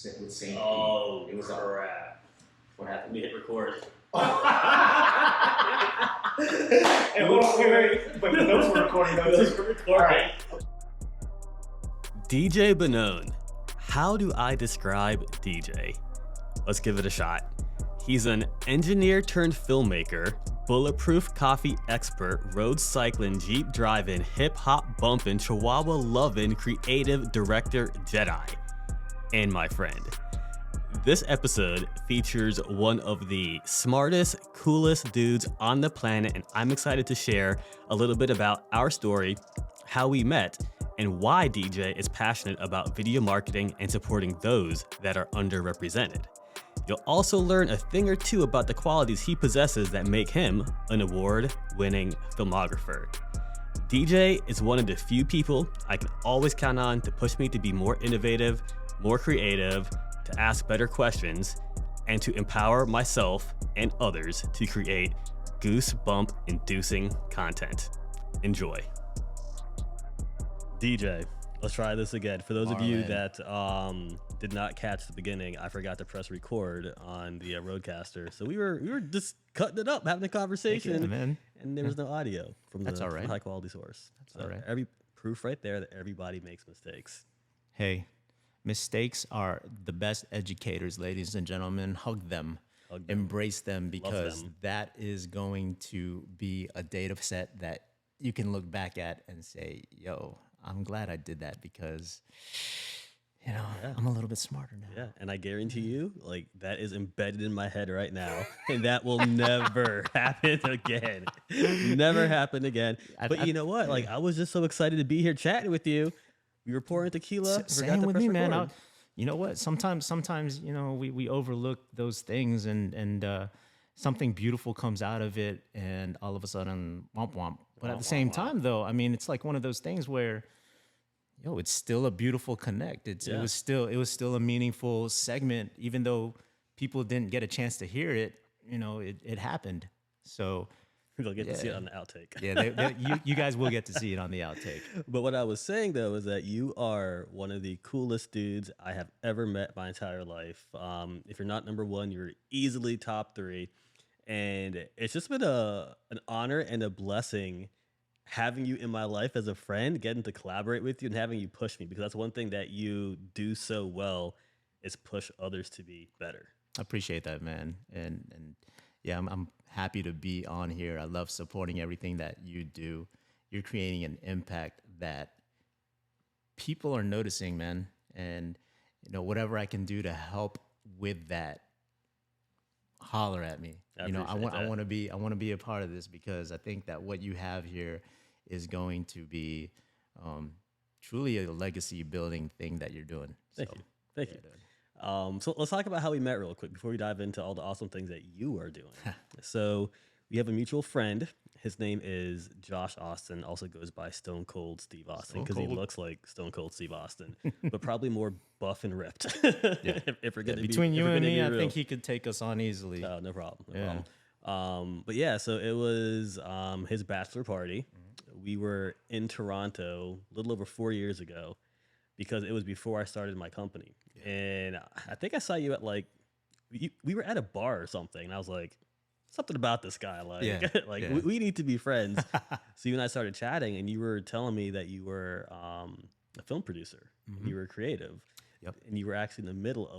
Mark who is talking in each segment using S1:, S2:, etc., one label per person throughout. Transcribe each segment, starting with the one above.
S1: with St.
S2: Oh,
S1: Pete. It was
S2: crap.
S1: What happened?
S2: Let me hit record.
S1: Hey, wait. But those were recording those.
S2: Those were recording. All right.
S3: DJ Bonoan. How do I describe DJ? Let's give it a shot. He's an engineer turned filmmaker, bulletproof coffee expert, road cycling, Jeep driving, hip hop bumping, chihuahua loving, creative director Jedi, and my friend. This episode features one of the smartest, coolest dudes on the planet, and I'm excited to share a little bit about our story, how we met, and why DJ is passionate about video marketing and supporting those that are underrepresented. You'll also learn a thing or two about the qualities he possesses that make him an award-winning filmographer. DJ is one of the few people I can always count on to push me to be more innovative, more creative, to ask better questions, and to empower myself and others to create goosebump-inducing content. Enjoy. DJ, let's try this again. For those of you that did not catch the beginning, I forgot to press record on the Rodecaster. So we were just cutting it up, having a conversation, and there was no audio from the high quality source.
S4: That's all right.
S3: Every proof right there that everybody makes mistakes.
S4: Hey, mistakes are the best educators, ladies and gentlemen. Hug them. Embrace them, because that is going to be a data set that you can look back at and say, yo, I'm glad I did that because, I'm a little bit smarter now.
S3: Yeah, and I guarantee you, like, that is embedded in my head right now, and that will never happen again. Never happen again. But you know what? Like, I was just so excited to be here chatting with you. We were pouring tequila.
S4: Same with me, man. You know what? Sometimes, we overlook those things, and something beautiful comes out of it, and all of a sudden, womp womp. But at the same time, though, I mean, it's like one of those things where, it's still a beautiful connect. It was still a meaningful segment, even though people didn't get a chance to hear it. It happened. So
S3: they'll get to see it on the outtake.
S4: Yeah, you guys will get to see it on the outtake.
S3: But what I was saying, though, is that you are one of the coolest dudes I have ever met my entire life. If you're not number one, you're easily top three. And it's just been an honor and a blessing having you in my life as a friend, getting to collaborate with you and having you push me, because that's one thing that you do so well is push others to be better.
S4: I appreciate that, man. And yeah, I'm happy to be on here. I love supporting everything that you do. You're creating an impact that people are noticing, man. And, whatever I can do to help with that, holler at me. I want to be a part of this, because I think that what you have here is going to be truly a legacy building thing that you're doing.
S3: Thank you. So let's talk about how we met real quick before we dive into all the awesome things that you are doing. So we have a mutual friend. His name is Josh Austin, also goes by Stone Cold Steve Austin, because he looks like Stone Cold Steve Austin, but probably more buff and ripped. If we're gonna
S4: between you and me, I think he could take us on easily.
S3: No problem. But yeah, so it was his bachelor party. We were in Toronto a little over 4 years ago, because it was before I started my company. Yeah. And I think I saw you at we were at a bar or something, and I was like, something about this guy, we need to be friends. So you and I started chatting, and you were telling me that you were a film producer, and you were creative, and you were actually in the middle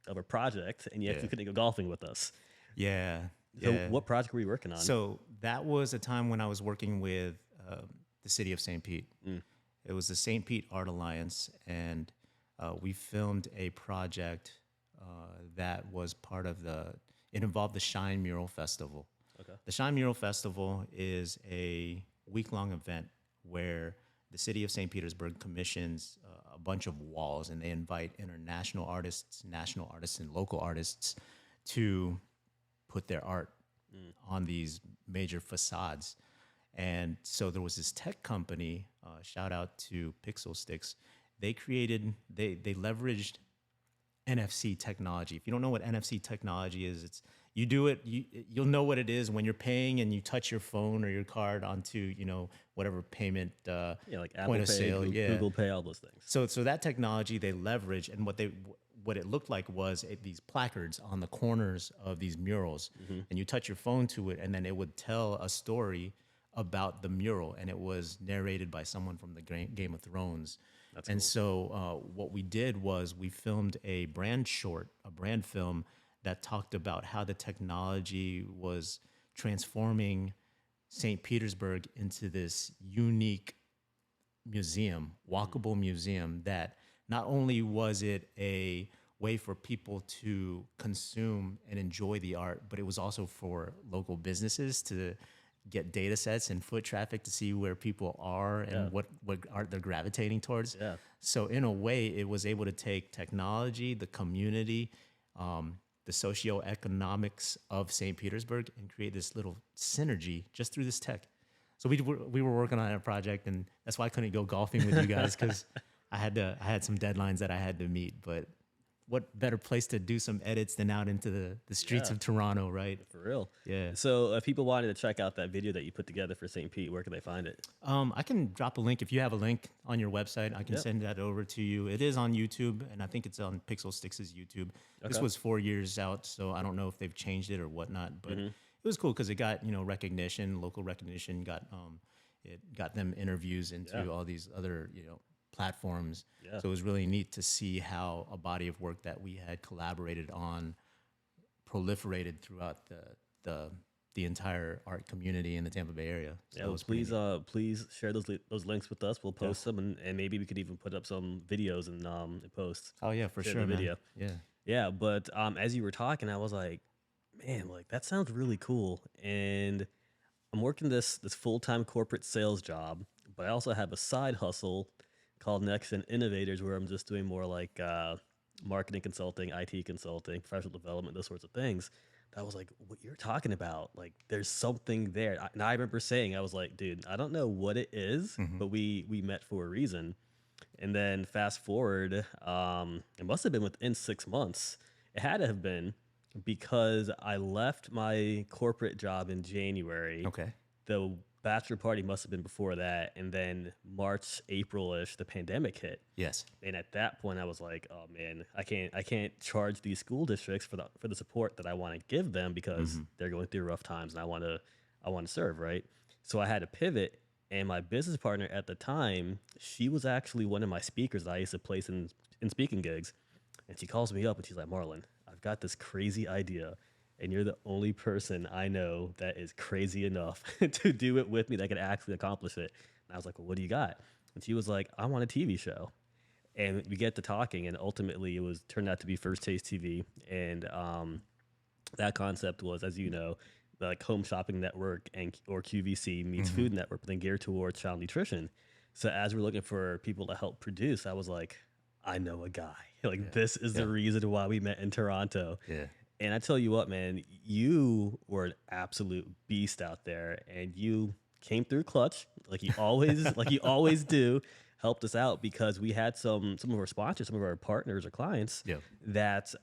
S3: of a project, and you actually couldn't go golfing with us.
S4: Yeah.
S3: So what project were you working on?
S4: So that was a time when I was working with the city of St. Pete. It was the St. Pete Art Alliance, and we filmed a project that was part of it involved the Shine Mural Festival. Okay. The Shine Mural Festival is a week-long event where the city of St. Petersburg commissions a bunch of walls, and they invite international artists, national artists, and local artists to put their art on these major facades. And so there was this tech company, shout out to Pixel Sticks. They leveraged NFC technology. If you don't know what NFC technology is, you'll know what it is when you're paying and you touch your phone or your card onto, whatever payment
S3: like Apple
S4: point of
S3: Pay,
S4: sale,
S3: Google Pay, all those things.
S4: So that technology they leverage, and what it looked like was these placards on the corners of these murals, and you touch your phone to it, and then it would tell a story about the mural, and it was narrated by someone from the Game of Thrones.
S3: That's
S4: and
S3: cool.
S4: so what we did was we filmed a brand film that talked about how the technology was transforming St. Petersburg into this unique museum, walkable museum, that not only was it a way for people to consume and enjoy the art, but it was also for local businesses to get data sets and foot traffic to see where people are and what art they're gravitating towards.
S3: Yeah.
S4: So in a way, it was able to take technology, the community, the socioeconomics of St. Petersburg, and create this little synergy just through this tech. So we were working on a project, and that's why I couldn't go golfing with you guys, because I had some deadlines that I had to meet. But what better place to do some edits than out into the streets of Toronto, right?
S3: For real.
S4: Yeah.
S3: So if people wanted to check out that video that you put together for St. Pete, where can they find it?
S4: I can drop a link. If you have a link on your website, I can send that over to you. It is on YouTube, and I think it's on Pixel Sticks' YouTube. This was 4 years out, so I don't know if they've changed it or whatnot, but it was cool because it got, recognition, local recognition, it got them interviews into all these other, platforms.
S3: Yeah.
S4: So it was really neat to see how a body of work that we had collaborated on proliferated throughout the entire art community in the Tampa Bay area. So
S3: Yeah,
S4: it
S3: well,
S4: was pretty neat.
S3: please share those links with us. We'll post them, and maybe we could even put up some videos and post.
S4: Oh yeah, for
S3: share
S4: sure,
S3: the
S4: man.
S3: video.
S4: Yeah.
S3: Yeah, but as you were talking, I was like, man, like that sounds really cool. And I'm working this full-time corporate sales job, but I also have a side hustle called NxtGen Innovators, where I'm just doing more like marketing consulting, IT consulting, professional development, those sorts of things. That was like, what you're talking about, like there's something there. And I remember saying, I was like, dude, I don't know what it is, but we met for a reason. And then fast forward, it must have been within 6 months. It had to have been, because I left my corporate job in January.
S4: Okay.
S3: The bachelor party must have been before that, and then March, April-ish, the pandemic hit.
S4: Yes.
S3: And at that point, I was like, "Oh man, I can't charge these school districts for the support that I want to give them, because they're going through rough times, and I want to serve, right?" So I had to pivot. And my business partner at the time, she was actually one of my speakers that I used to place in speaking gigs, and she calls me up and she's like, "Marlon, I've got this crazy idea, and you're the only person I know that is crazy enough to do it with me, that can actually accomplish it." And I was like, "Well, what do you got?" And she was like, "I want a TV show." And we get to talking, and ultimately it turned out to be First Taste TV. And that concept was, as you know, like Home Shopping Network or QVC meets Food Network, but then geared towards child nutrition. So as we're looking for people to help produce, I was like, I know a guy. Like this is the reason why we met in Toronto.
S4: Yeah.
S3: And I tell you what, man, you were an absolute beast out there, and you came through clutch, like you always do. Helped us out, because we had some of our sponsors, some of our partners or clients that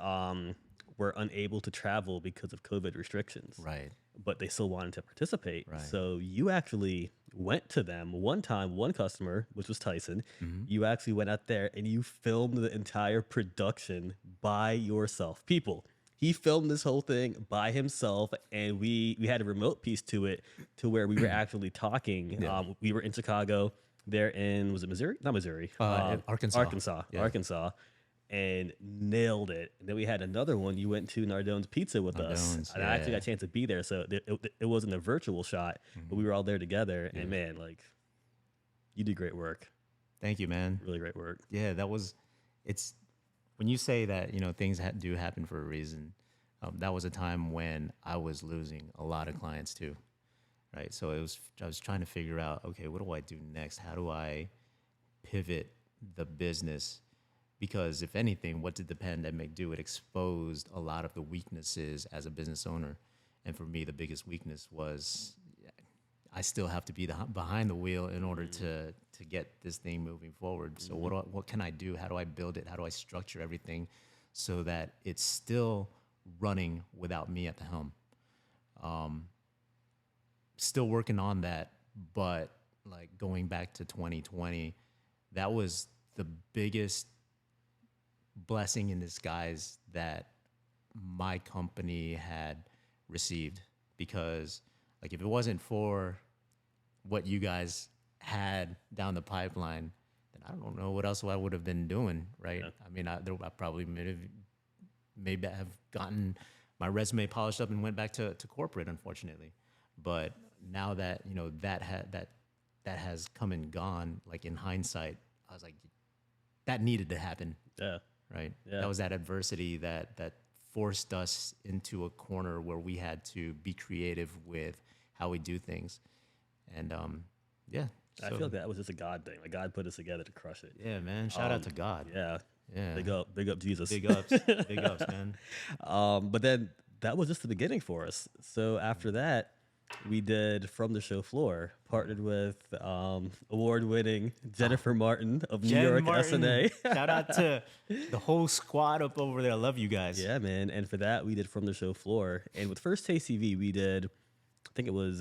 S3: were unable to travel because of COVID restrictions.
S4: Right.
S3: But they still wanted to participate.
S4: Right.
S3: So you actually went to them one time, one customer, which was Tyson. You actually went out there and you filmed the entire production by yourself. People, he filmed this whole thing by himself, and we had a remote piece to it, to where we were actually talking. We were in Chicago. They're in, was it Missouri? Not Missouri.
S4: Arkansas.
S3: Arkansas. And nailed it. And then we had another one. You went to Nardone's Pizza with us. And I actually got a chance to be there. So it wasn't a virtual shot, but we were all there together. And man, like, you did great work.
S4: Thank you, man.
S3: Really great work.
S4: Yeah, it's when you say that, things do happen for a reason. That was a time when I was losing a lot of clients too. Right. So I was trying to figure out, okay, what do I do next? How do I pivot the business? Because if anything, what did the pandemic do? It exposed a lot of the weaknesses as a business owner. And for me, the biggest weakness was I still have to be behind the wheel in order to get this thing moving forward. So what can I do? How do I build it? How do I structure everything so that it's still running without me at the helm? Still working on that, but like going back to 2020, that was the biggest blessing in disguise that my company had received, because like if it wasn't for what you guys had down the pipeline, then I don't know what else I would have been doing, right?
S3: Yeah.
S4: I mean, I probably maybe have gotten my resume polished up and went back to corporate, unfortunately. But now that that has come and gone, like in hindsight, I was like, that needed to happen,
S3: Yeah.
S4: right?
S3: Yeah.
S4: That was that adversity that forced us into a corner where we had to be creative with how we do things. And yeah.
S3: I feel like that was just a God thing. Like God put us together to crush it.
S4: Yeah, man. Shout out to God.
S3: Yeah.
S4: Yeah.
S3: Big up Jesus.
S4: Big ups. Big ups, man.
S3: But then that was just the beginning for us. So after that, we did From the Show Floor, partnered with award-winning Jennifer Martin of New York SNA.
S4: Shout out to the whole squad up over there. I love you guys.
S3: Yeah, man. And for that, we did From the Show Floor. And with First Taste TV, we did, I think it was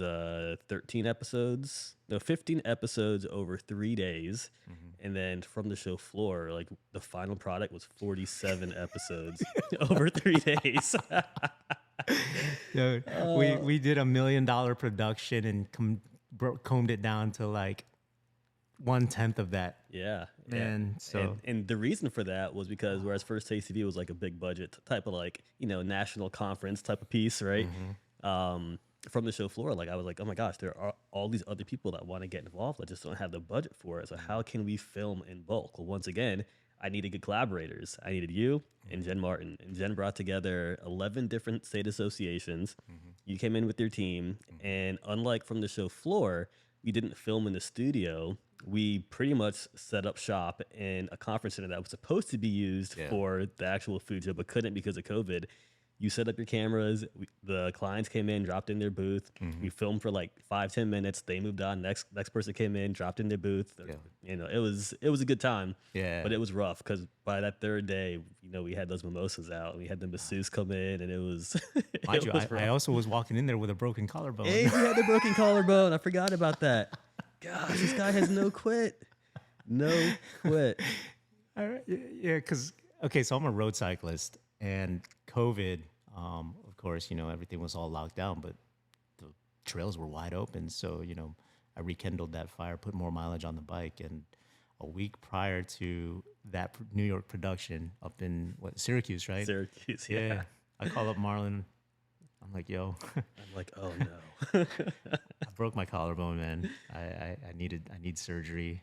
S3: 15 episodes over 3 days. And then From the Show Floor, like the final product was 47 episodes over 3 days.
S4: Dude, we did $1 million production and combed it down to like 1/10 of that.
S3: Yeah.
S4: Man,
S3: yeah.
S4: so
S3: And the reason for that was because whereas First Taste TV was like a big budget type of like, national conference type of piece, right? From the Show Floor, like I was like, oh my gosh, there are all these other people that want to get involved that just don't have the budget for it. So how can we film in bulk? Well, once again, I needed good collaborators. I needed you and Jen Martin. And Jen brought together 11 different state associations. You came in with your team. And unlike From the Show Floor, we didn't film in the studio. We pretty much set up shop in a conference center that was supposed to be used for the actual food show, but couldn't because of COVID. You set up your cameras. The clients came in, dropped in their booth. We filmed for like 5-10 minutes. They moved on. Next person came in, dropped in their booth. It was a good time.
S4: Yeah.
S3: But it was rough because by that third day, we had those mimosas out. We had the masseuse come in, and it was.
S4: Mind you, I also was walking in there with a broken collarbone.
S3: Hey, you had the broken collarbone. I forgot about that. Gosh, this guy has no quit. No quit.
S4: All right. Yeah, because so I'm a road cyclist, and COVID, of course, everything was all locked down, but the trails were wide open. So, I rekindled that fire, put more mileage on the bike. And a week prior to that New York production up in Syracuse, right?
S3: Syracuse,
S4: Yeah. I call up Marlon. I'm like, yo.
S3: I'm like, oh no.
S4: I broke my collarbone, man. I need surgery.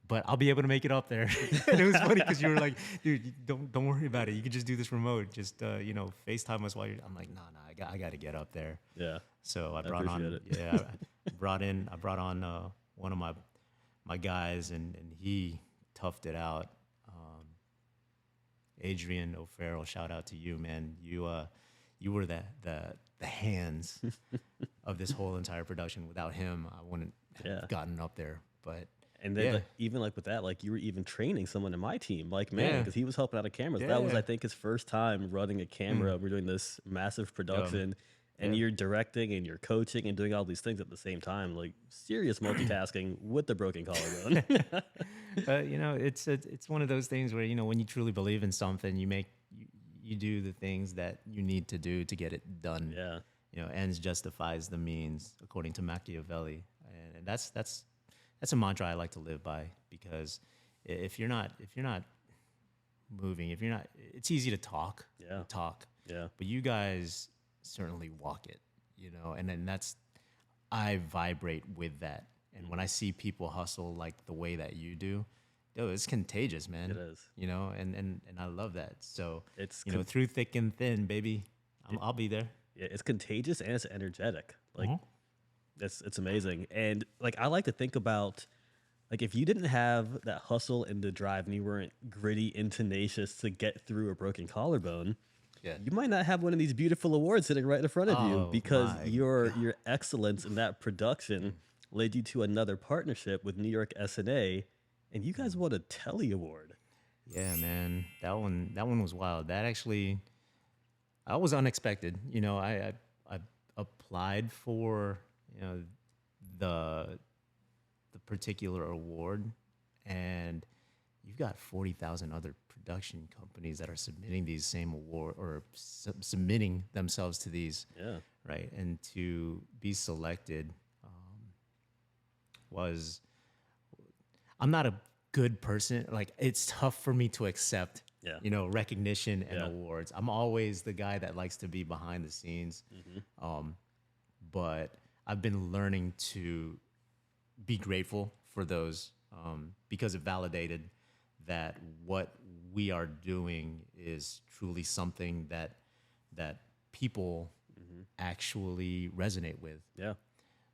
S4: But I'll be able to make it up there. And it was funny because you were like, dude, don't worry about it. You can just do this remote. Just FaceTime us while you're. I'm like, no, I got to get up there.
S3: Yeah.
S4: So I brought on. Yeah, I brought on one of my guys, and he toughed it out. Adrian O'Farrell, shout out to you, man. You were the hands of this whole entire production. Without him, I wouldn't have gotten up there. But.
S3: And then even like with that, like you were even training someone in my team, like man, because he was helping out at cameras.
S4: Yeah.
S3: That was, I think, his first time running a camera. We're doing this massive production, and you're directing and you're coaching and doing all these things at the same time, like serious multitasking with the broken collarbone.
S4: But it's one of those things where when you truly believe in something, you do the things that you need to do to get it done.
S3: Yeah.
S4: Ends justifies the means, according to Machiavelli, and that's a mantra I like to live by, because if you're not moving, it's easy to talk.
S3: Yeah.
S4: But you guys certainly walk it, and then I vibrate with that. And when I see people hustle like the way that you do, it's contagious, man.
S3: It is.
S4: And I love that. So
S3: it's
S4: through thick and thin, baby, I'll be there.
S3: Yeah, it's contagious and it's energetic. Like it's amazing. And like I like to think about, like, if you didn't have that hustle and the drive and you weren't gritty and tenacious to get through a broken collarbone, you might not have one of these beautiful awards sitting right in front of you, because your excellence in that production led you to another partnership with New York SNA, and you guys won a Telly Award.
S4: Yeah, man, that one was wild. That was unexpected. I applied for the particular award, and you've got 40,000 other production companies that are submitting these same award or submitting themselves to these, right? And to be selected was, I'm not a good person. Like, it's tough for me to accept, recognition and awards. I'm always the guy that likes to be behind the scenes. But I've been learning to be grateful for those because it validated that what we are doing is truly something that people actually resonate with.
S3: Yeah.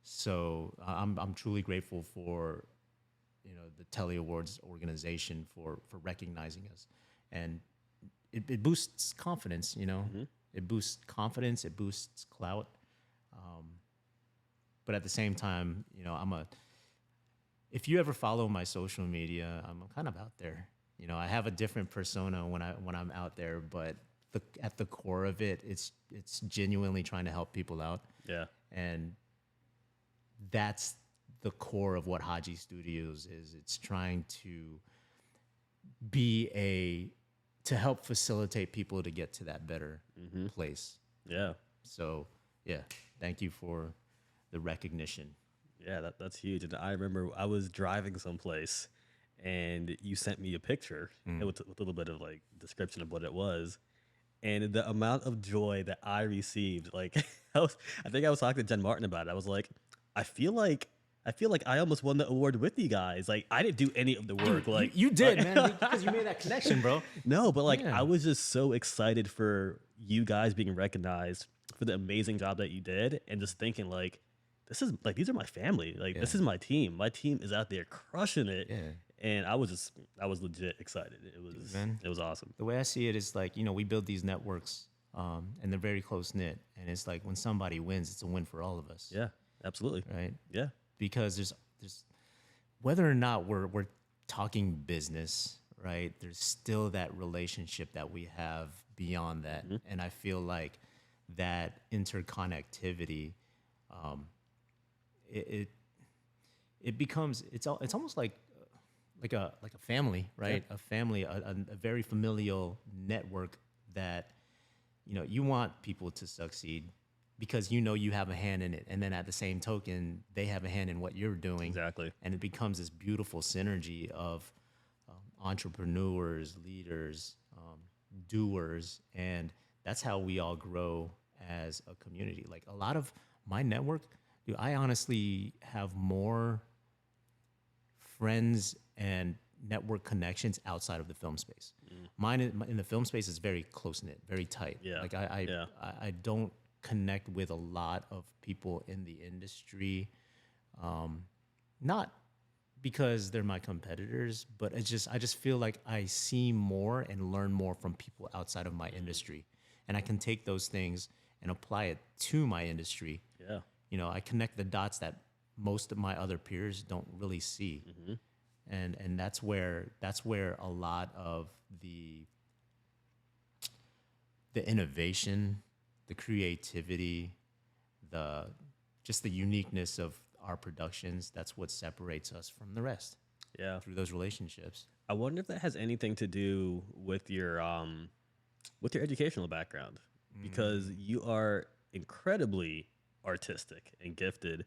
S4: So I'm truly grateful for the Telly Awards organization for recognizing us, and it boosts confidence. It boosts confidence. It boosts clout. But at the same time, if you ever follow my social media, I'm kind of out there. I have a different persona when I'm out there, but at the core of it, it's genuinely trying to help people out.
S3: Yeah.
S4: And that's the core of what Haji Studios is. It's trying to to help facilitate people to get to that better place.
S3: Yeah.
S4: So, thank you for the recognition.
S3: Yeah, that's huge. And I remember I was driving someplace and you sent me a picture with a little bit of like description of what it was. And the amount of joy that I received, like I think I was talking to Jen Martin about it. I was like, I feel like I almost won the award with you guys. Like, I didn't do any of the work. Like
S4: you did, man, because you made that connection, bro.
S3: No, but like I was just so excited for you guys being recognized for the amazing job that you did, and just thinking like, this is like, these are my family. Like, this is my team. My team is out there crushing it.
S4: Yeah.
S3: And I was legit excited. It was awesome.
S4: The way I see it is like, we build these networks, and they're very close knit, and it's like when somebody wins, it's a win for all of us.
S3: Yeah, absolutely.
S4: Right.
S3: Yeah.
S4: Because there's whether or not we're talking business, right? There's still that relationship that we have beyond that, and I feel like that interconnectivity, it becomes it's almost like a family, right?
S3: Yeah.
S4: A family, a very familial network that you want people to succeed, because you have a hand in it, and then at the same token, they have a hand in what you're doing.
S3: Exactly.
S4: And it becomes this beautiful synergy of entrepreneurs, leaders, doers, and that's how we all grow as a community. Like, a lot of my network, dude, I honestly have more friends and network connections outside of the film space. Mine in the film space is very close knit, very tight.
S3: Yeah.
S4: Like I don't connect with a lot of people in the industry, not because they're my competitors, but I just feel like I see more and learn more from people outside of my industry, and I can take those things and apply it to my industry.
S3: Yeah.
S4: I connect the dots that most of my other peers don't really see, and that's where a lot of the innovation, the creativity, just the uniqueness of our productions, that's what separates us from the rest.
S3: Yeah.
S4: Through those relationships.
S3: I wonder if that has anything to do with your educational background, because you are incredibly artistic and gifted,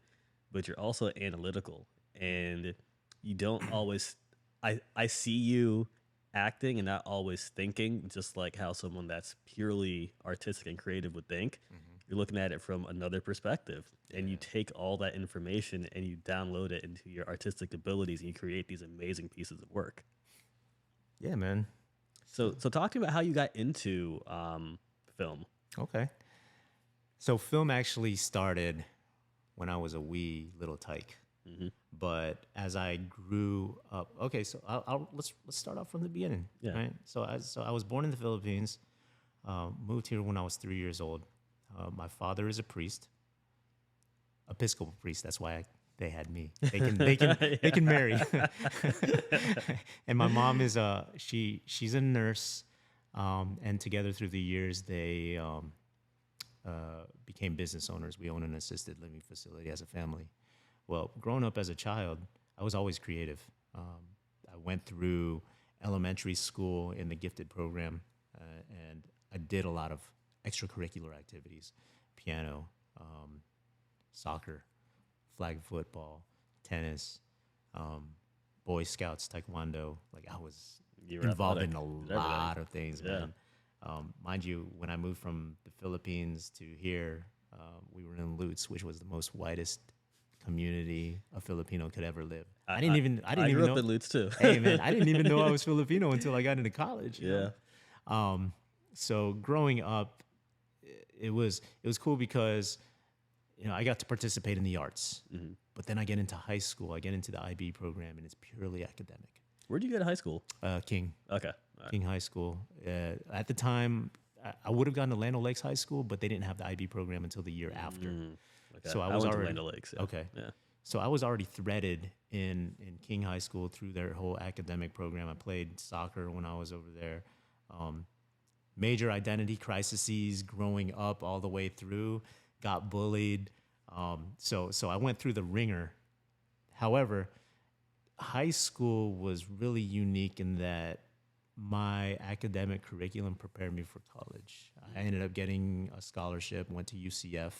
S3: but you're also analytical, and you don't always. I see you acting and not always thinking, just like how someone that's purely artistic and creative would think. You're looking at it from another perspective, and you take all that information and you download it into your artistic abilities, and you create these amazing pieces of work.
S4: Yeah, man.
S3: So talk to me about how you got into film.
S4: Okay. So film actually started when I was a wee little tyke. But as I grew up, so let's start off from the beginning.
S3: Yeah.
S4: Right. So I was born in the Philippines, moved here when I was 3 years old. My father is a priest, Episcopal priest. That's why they had me. They can marry. And my mom is she's a nurse, and together through the years they became business owners. We own an assisted living facility as a family. Well, growing up as a child, I was always creative. I went through elementary school in the gifted program, and I did a lot of extracurricular activities: piano, soccer, flag football, tennis, Boy Scouts, taekwondo. Like I was
S3: You were
S4: involved
S3: athletic.
S4: in a
S3: Did everything.
S4: lot of things,
S3: Yeah.
S4: man. Mind you, when I moved from the Philippines to here, we were in Lutz, which was the most whitest community a Filipino could ever live. I didn't even
S3: I
S4: know.
S3: grew up in Lutz too.
S4: Hey man, I didn't even know I was Filipino until I got into college. you
S3: Yeah.
S4: know? So growing up, it was cool because I got to participate in the arts. But then I get into high school, I get into the IB program, and it's purely academic.
S3: Where'd you go to high school?
S4: King
S3: Okay. All right.
S4: King High School. At the time, I would have gone to Land O'Lakes High School, but they didn't have the IB program until the year after.
S3: Okay.
S4: So I
S3: I
S4: was
S3: went to
S4: already
S3: Land O'Lakes. Yeah.
S4: okay.
S3: Yeah.
S4: So I was already threaded in King High School through their whole academic program. I played soccer when I was over there. Major identity crises growing up all the way through. Got bullied. So I went through the ringer. However, high school was really unique in that my academic curriculum prepared me for college. I ended up getting a scholarship, went to UCF,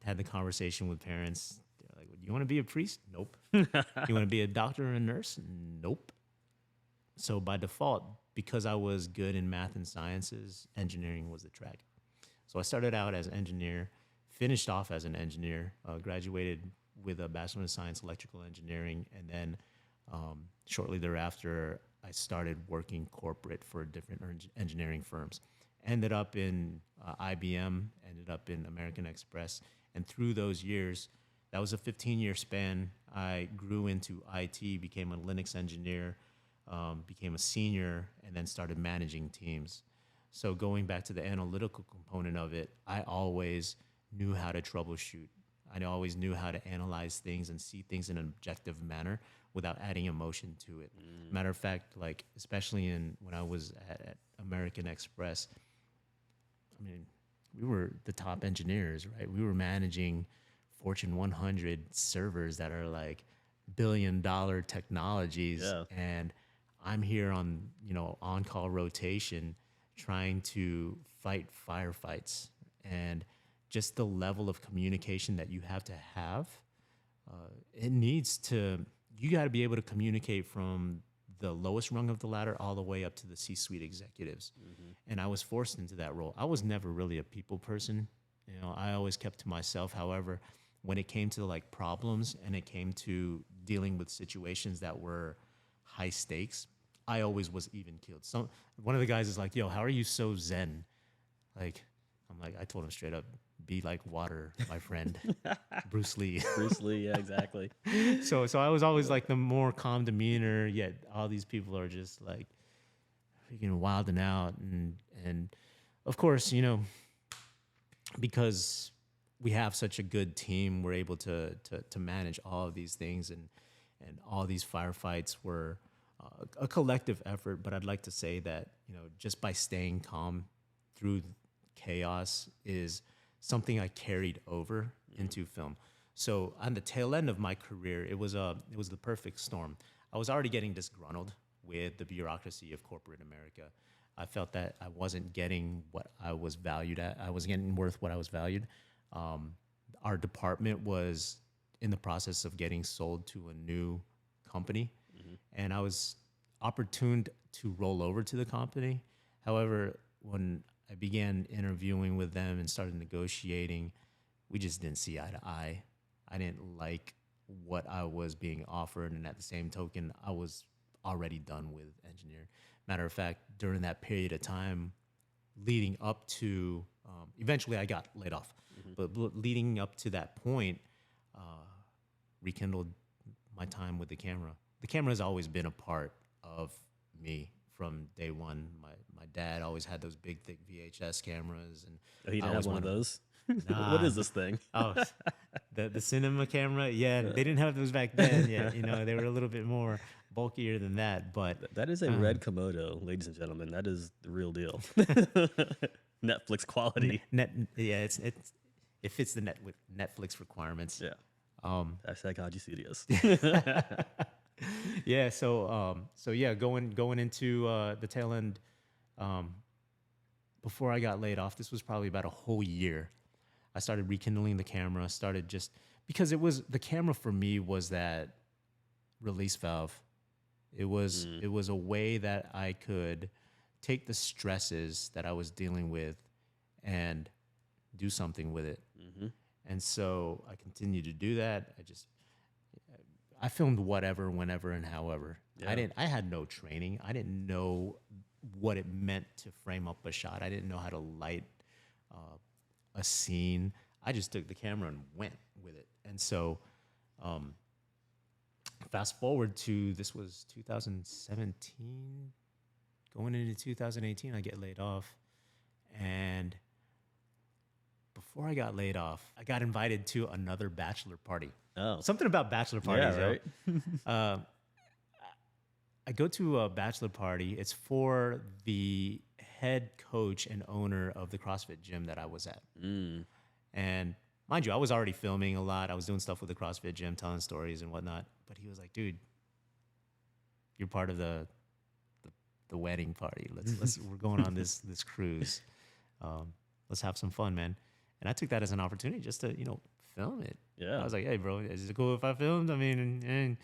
S4: had the conversation with parents. They're like, you want to be a priest? Nope. You want to be a doctor or a nurse? Nope. So by default, because I was good in math and sciences, engineering was the track. So I started out as an engineer, finished off as an engineer, graduated with a Bachelor of Science Electrical Engineering, and then shortly thereafter, I started working corporate for different engineering firms. Ended up in IBM, ended up in American Express, and through those years, that was a 15-year span. I grew into IT, became a Linux engineer, became a senior, and then started managing teams. So going back to the analytical component of it, I always knew how to troubleshoot. I always knew how to analyze things and see things in an objective manner without adding emotion to it. Matter of fact, like especially when I was at American Express, I mean, we were the top engineers, right? We were managing Fortune 100 servers that are like billion-dollar technologies,
S3: Yeah.
S4: and I'm here on on-call rotation, trying to fight firefights, and just the level of communication that you have to have. You got to be able to communicate from the lowest rung of the ladder all the way up to the C-suite executives. And I was forced into that role. I was never really a people person. I always kept to myself. However, when it came to like problems and it came to dealing with situations that were high stakes, I always was even keeled. So one of the guys is like, yo, how are you so zen? Like, I told him straight up, be like water, my friend. Bruce Lee.
S3: Bruce Lee. Yeah, exactly.
S4: So I was always like the more calm demeanor, yet all these people are just like freaking wilding out. And of course, because we have such a good team, we're able to manage all of these things, and all these firefights were a collective effort. But I'd like to say that, just by staying calm through chaos is something I carried over into film. So on the tail end of my career, it was the perfect storm. I was already getting disgruntled with the bureaucracy of corporate America. I felt that I wasn't getting what I was valued at. I wasn't getting worth what I was valued. Our department was in the process of getting sold to a new company, and I was opportuned to roll over to the company. However, when I began interviewing with them and started negotiating, we just didn't see eye to eye. I didn't like what I was being offered, and at the same token, I was already done with engineering. Matter of fact, during that period of time, leading up to, eventually I got laid off, but leading up to that point, rekindled my time with the camera. The camera has always been a part of me from day one. My dad always had those big, thick VHS cameras, and
S3: Oh, he didn't have one of those?
S4: Nah.
S3: What is this thing?
S4: Oh, the cinema camera. Yeah, they didn't have those back then. Yeah, they were a little bit more bulkier than that. But
S3: That is a red Komodo, ladies and gentlemen. That is the real deal. Netflix quality.
S4: it fits the Netflix requirements.
S3: Yeah. Hashtag Haji Studios.
S4: Yeah. So yeah, going into the tail end, before I got laid off, this was probably about a whole year. I started rekindling the camera. Started just because the camera for me was that release valve. It was a way that I could take the stresses that I was dealing with and do something with it. And so I continued to do that. I filmed whatever, whenever, and however.
S3: Yeah.
S4: I had no training. I didn't know what it meant to frame up a shot. I didn't know how to light a scene. I just took the camera and went with it. And so, fast forward to this was 2017, going into 2018, I get laid off. And before I got laid off, I got invited to another bachelor party.
S3: Oh.
S4: Something about bachelor parties,
S3: Yeah, right.
S4: I go to a bachelor party. It's for the head coach and owner of the CrossFit gym that I was at. And mind you, I was already filming a lot. I was doing stuff with the CrossFit gym, telling stories and whatnot. But he was like, "Dude, you're part of the wedding party. We're going on this cruise. Let's have some fun, man." And I took that as an opportunity just to film it.
S3: Yeah.
S4: I was like, "Hey, bro, is it cool if I filmed? I mean, and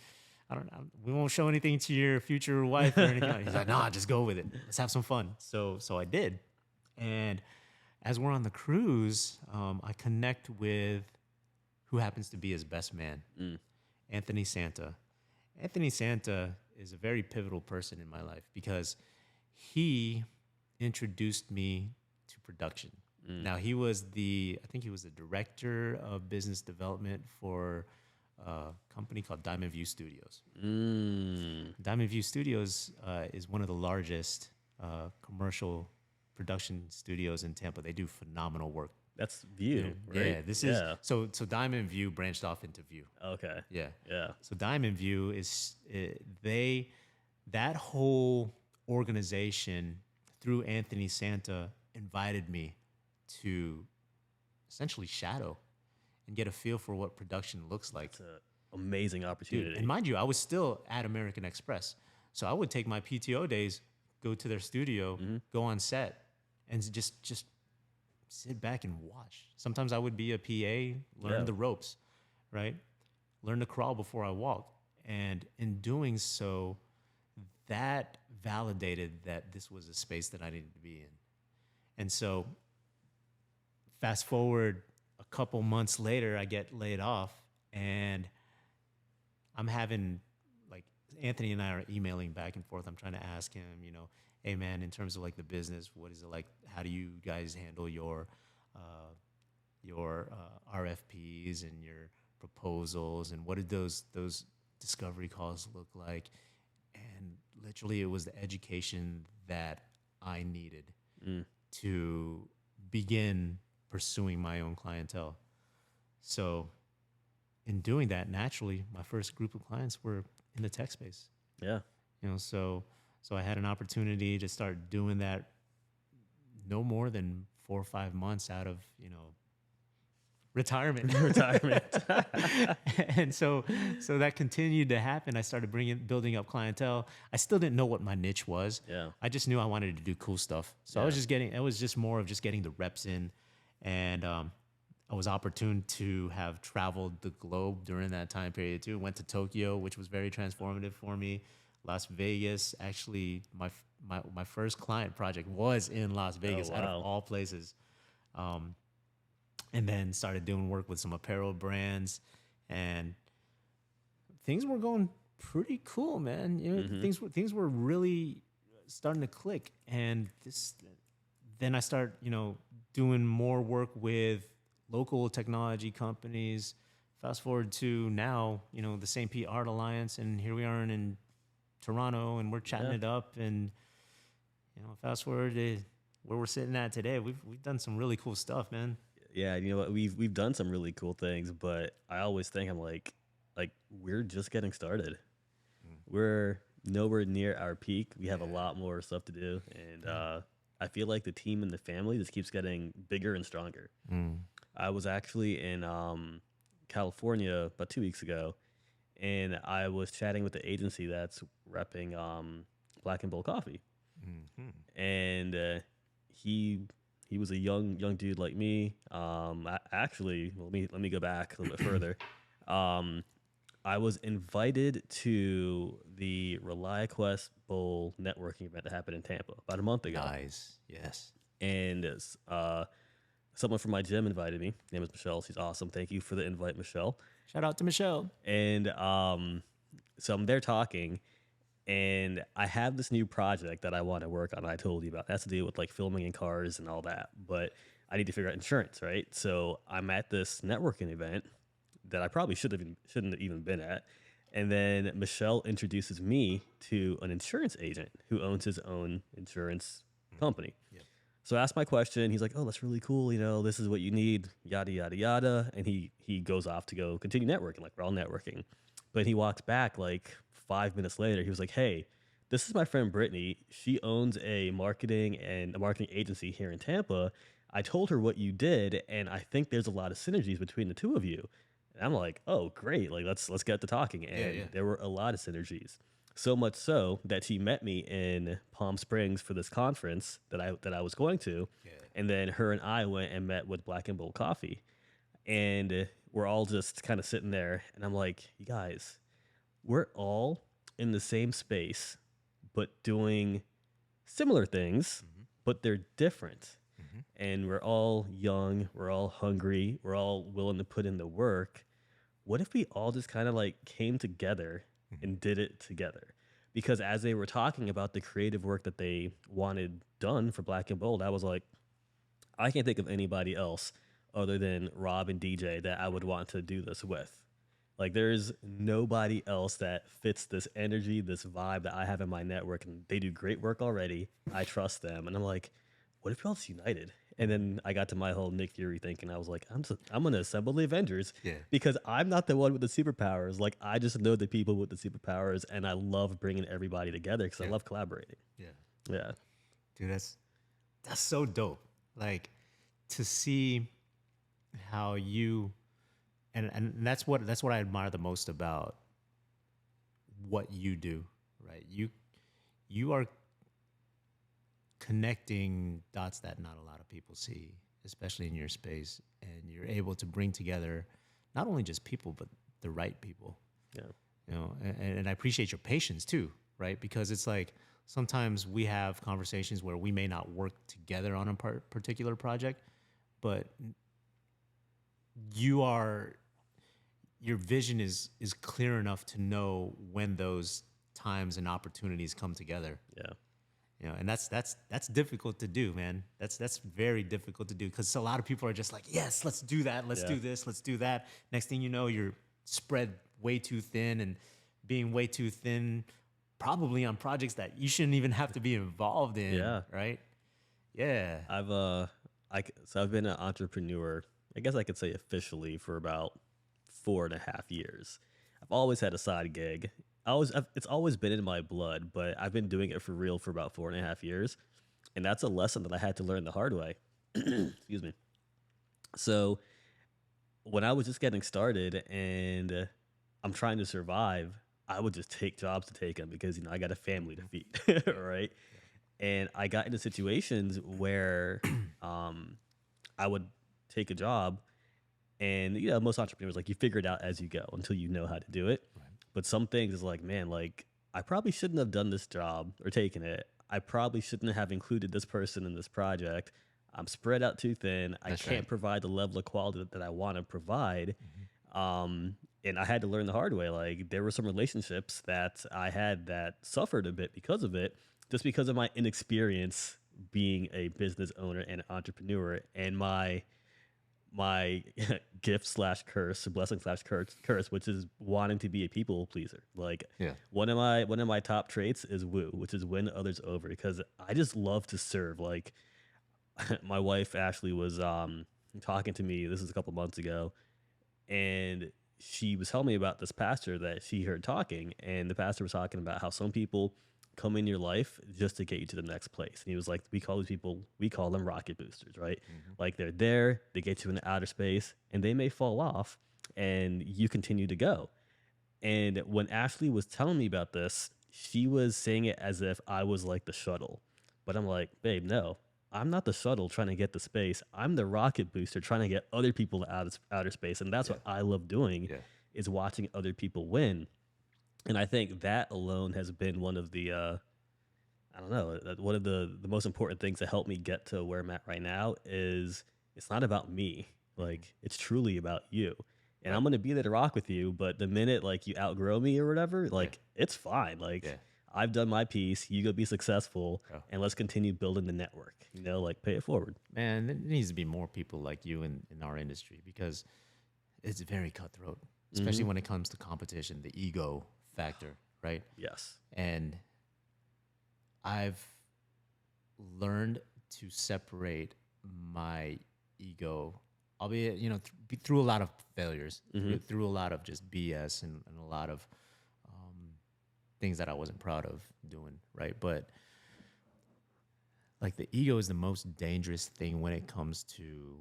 S4: I don't know. We won't show anything to your future wife or anything." He's like, "Nah, just go with it. Let's have some fun." So I did. And as we're on the cruise, I connect with who happens to be his best man, Anthony Santa. Anthony Santa is a very pivotal person in my life because he introduced me to production. Now I think he was the director of business development for a company called Diamond View Studios. Diamond View Studios is one of the largest commercial production studios in Tampa. They do phenomenal work.
S3: That's View, right?
S4: Yeah, this is so Diamond View branched off into View.
S3: Okay.
S4: Yeah.
S3: Yeah.
S4: So Diamond View is that whole organization through Anthony Santa invited me to essentially shadow and get a feel for what production looks like.
S3: It's an amazing opportunity.
S4: Dude, and mind you, I was still at American Express. So I would take my PTO days, go to their studio, go on set, and just sit back and watch. Sometimes I would be a PA, learn the ropes, right? Learn to crawl before I walk. And in doing so, that validated that this was a space that I needed to be in. And so fast forward a couple months later, I get laid off, and I'm having, like, Anthony and I are emailing back and forth. I'm trying to ask him, hey man, in terms of like the business, what is it like? How do you guys handle your RFPs and your proposals, and what did those discovery calls look like? And literally, it was the education that I needed to begin pursuing my own clientele. So in doing that, naturally, my first group of clients were in the tech space.
S3: Yeah.
S4: So I had an opportunity to start doing that no more than 4 or 5 months out of, retirement. And so that continued to happen. I started building up clientele. I still didn't know what my niche was.
S3: Yeah.
S4: I just knew I wanted to do cool stuff. So it was just more of just getting the reps in. And I was opportune to have traveled the globe during that time period too. Went to Tokyo, which was very transformative for me. Las Vegas, actually, my first client project was in Las Vegas, out of all places. And then started doing work with some apparel brands, and things were going pretty cool, man. Things were really starting to click. And then I start, doing more work with local technology companies. Fast forward to now, the St. Pete Art Alliance, and here we are in Toronto, and we're chatting it up. And fast forward to where we're sitting at today, we've done some really cool stuff, man.
S3: Yeah, you know what? We've done some really cool things, but I always think I'm like we're just getting started. We're nowhere near our peak. We have a lot more stuff to do, and I feel like the team and the family just keeps getting bigger and stronger. I was actually in California about 2 weeks ago, and I was chatting with the agency that's repping Black and Bold Coffee, and he was a young dude like me. Actually, let me go back a little bit further. I was invited to the ReliaQuest Bowl networking event that happened in Tampa about a month ago.
S4: Nice. Yes.
S3: And someone from my gym invited me. Her name is Michelle. She's awesome. Thank you for the invite, Michelle.
S4: Shout out to Michelle.
S3: And so I'm there talking, and I have this new project that I want to work on. I told you about. It has to do with like filming in cars and all that. But I need to figure out insurance, right? So I'm at this networking event that I probably shouldn't have even been at. And then Michelle introduces me to an insurance agent who owns his own insurance company.
S4: Yep.
S3: So I asked my question. He's like, "Oh, that's really cool. You know, this is what you need, yada, yada, yada." And he goes off to go continue networking, like we're all networking. But he walks back like 5 minutes later. He was like, "Hey, this is my friend Brittany. She owns a marketing agency here in Tampa. I told her what you did, and I think there's a lot of synergies between the two of you." And I'm like, "Oh, great. Like, let's get to talking." And there were a lot of synergies. So much so that she met me in Palm Springs for this conference that I was going to. Yeah. And then her and I went and met with Black and Bold Coffee. And we're all just kind of sitting there. And I'm like, "You guys, we're all in the same space, but doing similar things, but they're different. And we're all young, we're all hungry, we're all willing to put in the work. What if we all just kind of like came together and did it together?" Because as they were talking about the creative work that they wanted done for Black and Bold, I was like, I can't think of anybody else other than Rob and DJ that I would want to do this with. Like, there's nobody else that fits this energy, this vibe that I have in my network, and they do great work already. I trust them. And I'm like, what if we're all just united? And then I got to my whole Nick Fury thinking. I was like, I'm going to assemble the Avengers because I'm not the one with the superpowers. Like, I just know the people with the superpowers, and I love bringing everybody together because I love collaborating. Yeah.
S4: Dude, that's so dope. Like, to see how you and that's what I admire the most about what you do, right? You are connecting dots that not a lot of people see, especially in your space, and you're able to bring together not only just people but the right people.
S3: Yeah.
S4: You know, and I appreciate your patience too, right? Because it's like sometimes we have conversations where we may not work together on a particular project, but your vision is clear enough to know when those times and opportunities come together.
S3: Yeah.
S4: You know, and that's difficult to do, man. That's very difficult to do because a lot of people are just like, yes, let's do that. Let's do this. Let's do that. Next thing you know, you're spread way too thin and being way too thin, probably on projects that you shouldn't even have to be involved in. Yeah. Right. Yeah.
S3: I've been an entrepreneur, I guess I could say officially, for about 4.5 years. I've always had a side gig. It's always been in my blood, but I've been doing it for real for about 4.5 years. And that's a lesson that I had to learn the hard way. Excuse me. So when I was just getting started and I'm trying to survive, I would just take jobs to take them because, I got a family to feed, right? And I got into situations where I would take a job and, most entrepreneurs, like, you figure it out as you go until you know how to do it. Right. But some things is like, man, like, I probably shouldn't have done this job or taken it. I probably shouldn't have included this person in this project. I'm spread out too thin. I can't provide the level of quality that I want to provide. And I had to learn the hard way. Like, there were some relationships that I had that suffered a bit because of it, just because of my inexperience being a business owner and an entrepreneur, and my gift / curse, blessing / curse, which is wanting to be a people pleaser. Like, one of my top traits is woo, which is win others over, because I just love to serve. Like, my wife Ashley was talking to me. This is a couple months ago, and she was telling me about this pastor that she heard talking, and the pastor was talking about how some people come in your life just to get you to the next place. And he was like, we call them rocket boosters, right? Like, they're there, they get you into outer space, and they may fall off, and you continue to go. And when Ashley was telling me about this, she was saying it as if I was like the shuttle. But I'm like, babe, no, I'm not the shuttle trying to get to space. I'm the rocket booster trying to get other people to outer space. And that's what I love doing is watching other people win. And I think that alone has been one of the, I don't know, one of the most important things that helped me get to where I'm at right now is it's not about me. Like, it's truly about you. And I'm going to be there to rock with you. But the minute like you outgrow me or whatever, like it's fine. Like I've done my piece. You go be successful and let's continue building the network, you know, like pay it forward.
S4: Man, there needs to be more people like you in our industry because it's very cutthroat, especially when it comes to competition, the ego factor, right?
S3: Yes.
S4: And I've learned to separate my ego, albeit, you know, through a lot of failures, through a lot of just BS and a lot of things that I wasn't proud of doing, right? But like the ego is the most dangerous thing when it comes to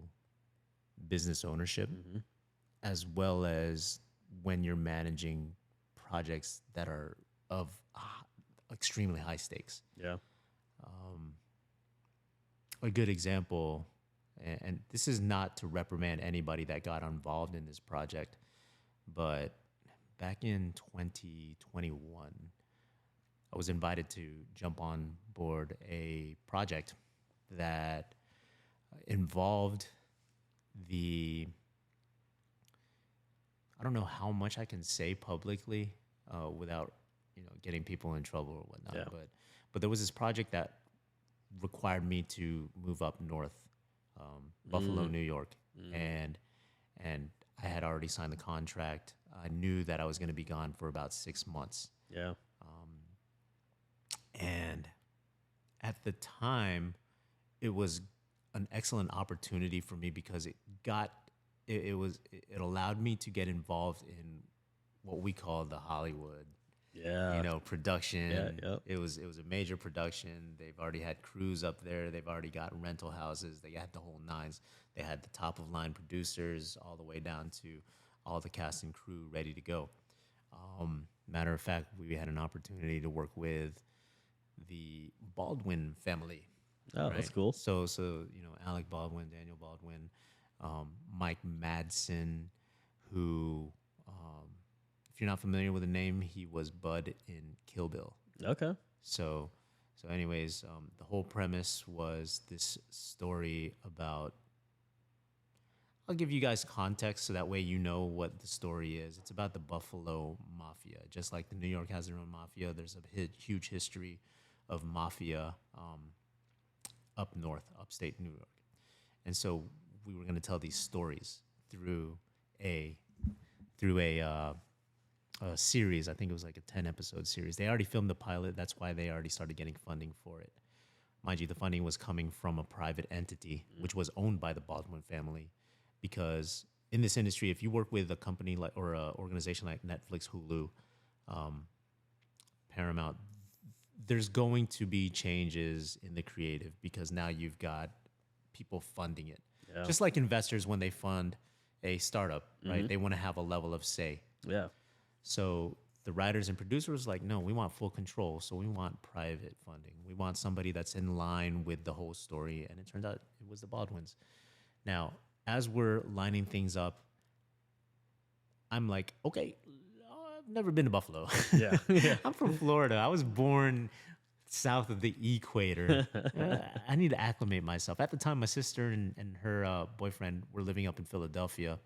S4: business ownership, as well as when you're managing projects that are of extremely high stakes.
S3: Yeah.
S4: A good example, and this is not to reprimand anybody that got involved in this project, but back in 2021, I was invited to jump on board a project that involved I don't know how much I can say publicly without, you know, getting people in trouble or whatnot. But there was this project that required me to move up north, Buffalo, New York, and I had already signed the contract. I knew that I was going to be gone for about 6 months.
S3: Yeah.
S4: And at the time, it was an excellent opportunity for me because it allowed me to get involved in what we call the Hollywood, production. It was a major production. They've already had crews up there. They've already got rental houses. They had the whole nines. They had the top of line producers all the way down to all the cast and crew ready to go. Matter of fact, we had an opportunity to work with the Baldwin family.
S3: Oh,
S4: right?
S3: That's cool.
S4: So you know, Alec Baldwin, Daniel Baldwin, Mike Madsen, who, if you're not familiar with the name, he was Bud in Kill Bill.
S3: Okay.
S4: So anyways, the whole premise was this story about. I'll give you guys context so that way you know what the story is. It's about the Buffalo Mafia. Just like the New York has their own mafia, there's a huge history of mafia up north, upstate New York. And so we were going to tell these stories through a series. I think it was like a 10-episode series. They already filmed the pilot. That's why they already started getting funding for it. Mind you, the funding was coming from a private entity, which was owned by the Baldwin family. Because in this industry, if you work with a company like or an organization like Netflix, Hulu, Paramount, there's going to be changes in the creative because now you've got people funding it. Yeah. Just like investors when they fund a startup, right? They want to have a level of say.
S3: Yeah.
S4: So the writers and producers like, no, we want full control. So we want private funding. We want somebody that's in line with the whole story. And it turned out it was the Baldwins. Now, as we're lining things up, I'm like, okay, I've never been to Buffalo.
S3: Yeah.
S4: I'm from Florida. I was born south of the equator. I need to acclimate myself. At the time, my sister and her boyfriend were living up in Philadelphia.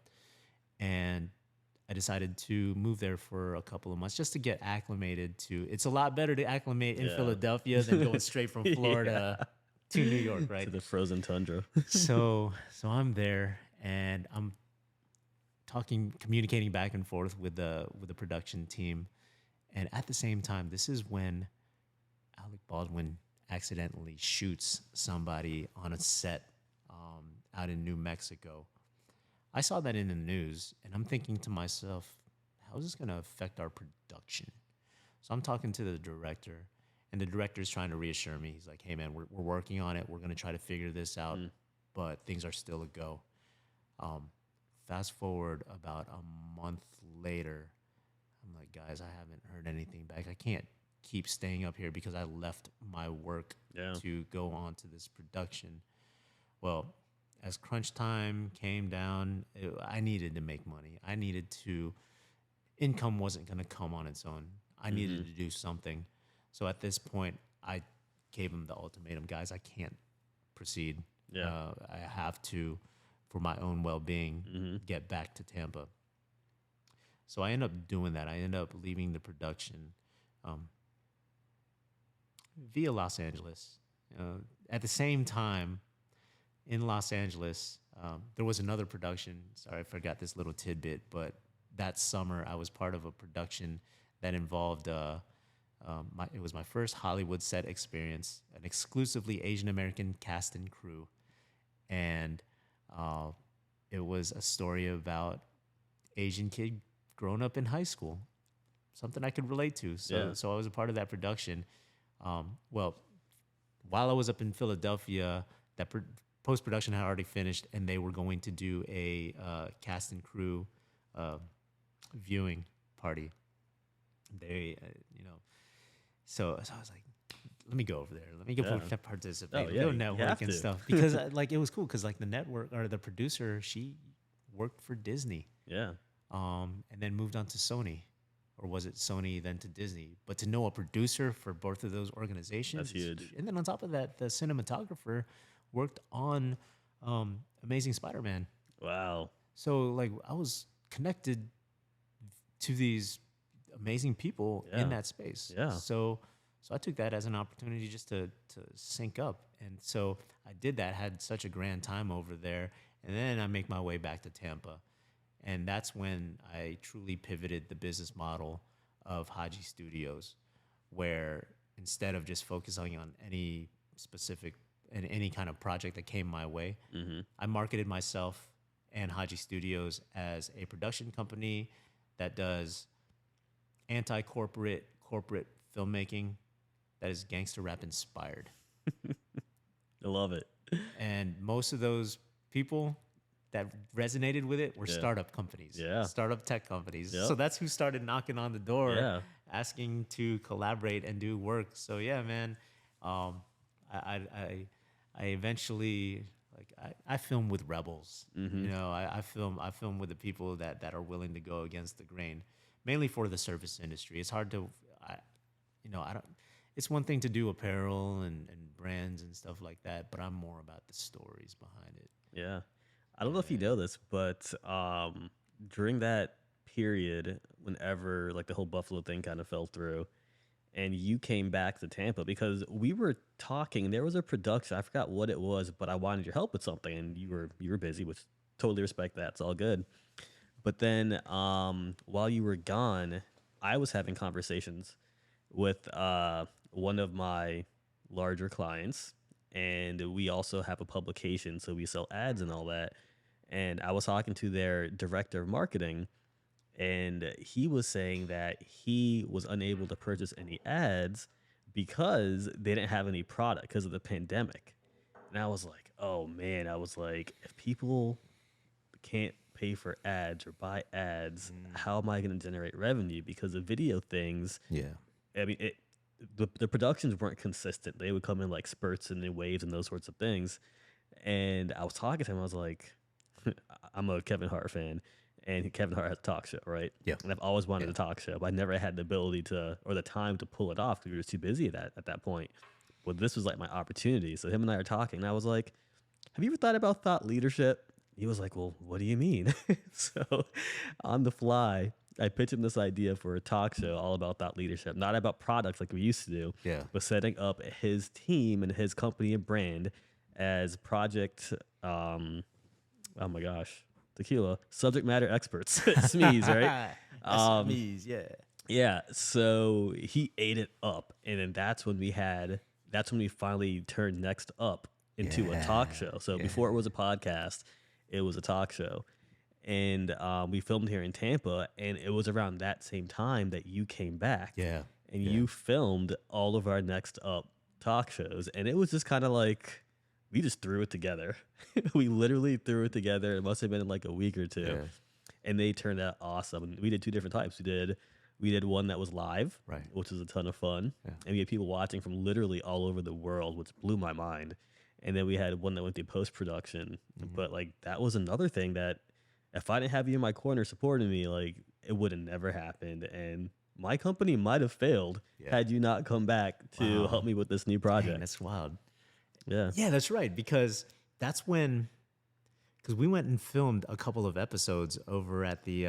S4: And I decided to move there for a couple of months just to get acclimated to. It's a lot better to acclimate in Philadelphia than going straight from Florida to New York, right?
S3: To the frozen tundra.
S4: So I'm there and I'm communicating back and forth with the production team. And at the same time, this is when Alec Baldwin accidentally shoots somebody on a set out in New Mexico. I saw that in the news, and I'm thinking to myself, how is this going to affect our production? So I'm talking to the director, and the director's trying to reassure me. He's like, hey, man, we're working on it. We're going to try to figure this out, but things are still a go. Fast forward about a month later, I'm like, guys, I haven't heard anything back. I can't keep staying up here because I left my work to go on to this production. Well, as crunch time came down, I needed to make money. I needed to, income wasn't going to come on its own. I needed to do something. So at this point, I gave him the ultimatum, guys, I can't proceed. I have to, for my own well-being, get back to Tampa. So I ended up doing that. I ended up leaving the production via Los Angeles. At the same time, in Los Angeles, there was another production. Sorry, I forgot this little tidbit, but that summer I was part of a production that involved, it was my first Hollywood set experience, an exclusively Asian American cast and crew. And it was a story about Asian kid growing up in high school, something I could relate to. So I was a part of that production. Well, while I was up in Philadelphia, that post-production had already finished, and they were going to do a cast and crew viewing party. They, so I was like, let me go over there. Let me go participate. Go network and stuff. Because it was cool because like the network or the producer, she worked for Disney. Yeah. And then moved on to Sony. Or was it Sony then to Disney? But to know a producer for both of those organizations.
S3: That's huge.
S4: And then on top of that, the cinematographer worked on Amazing Spider-Man.
S3: Wow.
S4: So like I was connected to these amazing people in that space. Yeah. So I took that as an opportunity just to sync up. And so I did that, had such a grand time over there. And then I make my way back to Tampa. And that's when I truly pivoted the business model of Haji Studios, where instead of just focusing on any specific and any kind of project that came my way, I marketed myself and Haji Studios as a production company that does anti-corporate, corporate filmmaking that is gangster rap inspired.
S3: I love it.
S4: And most of those people that resonated with it were startup companies, startup tech companies. Yep. So that's who started knocking on the door, asking to collaborate and do work. So yeah, man, I eventually I film with rebels. I film with the people that are willing to go against the grain, mainly for the service industry. It's hard to, it's one thing to do apparel and brands and stuff like that, but I'm more about the stories behind it.
S3: Yeah. I don't know if you know this, but during that period, whenever like the whole Buffalo thing kind of fell through, and you came back to Tampa, because we were talking, there was a production, I forgot what it was, but I wanted your help with something, and you were busy, which totally respect that. It's all good. But then while you were gone, I was having conversations with one of my larger clients. And we also have a publication, so we sell ads and all that. And I was talking to their director of marketing, and he was saying that he was unable to purchase any ads because they didn't have any product because of the pandemic. And I was like, oh, man. I was like, if people can't pay for ads or buy ads, how am I going to generate revenue? Because the video things, I mean, the productions weren't consistent. They would come in like spurts and in waves and those sorts of things. And I was talking to him. I was like, I'm a Kevin Hart fan, and Kevin Hart has a talk show, right? Yeah. And I've always wanted a talk show, but I never had the ability to or the time to pull it off because we were too busy at that point. But this was like my opportunity. So him and I are talking, and I was like, have you ever thought about thought leadership? He was like, well, what do you mean? So on the fly, I pitched him this idea for a talk show all about thought leadership, not about products like we used to do, but setting up his team and his company and brand as project, oh my gosh, tequila, subject matter experts, SMEs, right?
S4: SMEs,
S3: Yeah, so he ate it up, and then that's when we finally turned Next Up into a talk show. So before it was a podcast, it was a talk show. And we filmed here in Tampa, and it was around that same time that you came back. And you filmed all of our Next Up talk shows. And it was just kind of like, we just threw it together. We literally threw it together. It must have been in like a week or two. And they turned out awesome. And we did two different types. We did We did one that was live,
S4: Right.
S3: which was a ton of fun.
S4: Yeah.
S3: And we had people watching from literally all over the world, which blew my mind. And then we had one that went through post-production. But like that was another thing that if I didn't have you in my corner supporting me, like it would have never happened. And my company might have failed had you not come back to help me with this new project.
S4: Dang, that's wild.
S3: Yeah.
S4: Yeah, that's right. Because that's when, because we went and filmed a couple of episodes over at the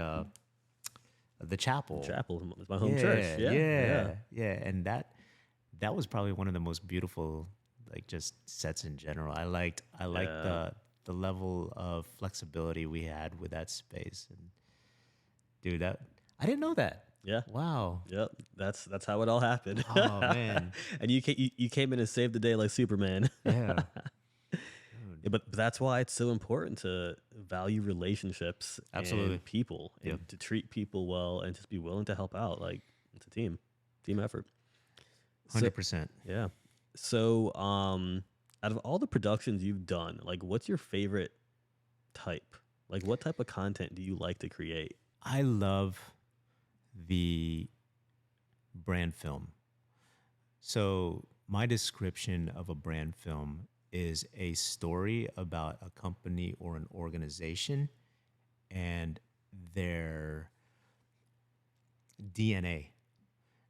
S4: chapel.
S3: Chapel is my home church.
S4: Yeah. And that was probably one of the most beautiful, like just sets in general. I liked the level of flexibility we had with that space. And dude, that I didn't know that.
S3: Yeah.
S4: Wow.
S3: Yep. That's how it all happened.
S4: Oh man.
S3: And you came in and saved the day like Superman.
S4: Yeah.
S3: Yeah, but that's why it's so important to value relationships,
S4: Absolutely.
S3: and people, and to treat people well, and just be willing to help out. Like it's a team effort.
S4: 100%.
S3: Yeah. So, out of all the productions you've done, like, what's your favorite type? Like, what type of content do you like to create?
S4: I love the brand film. So my description of a brand film is a story about a company or an organization and their DNA.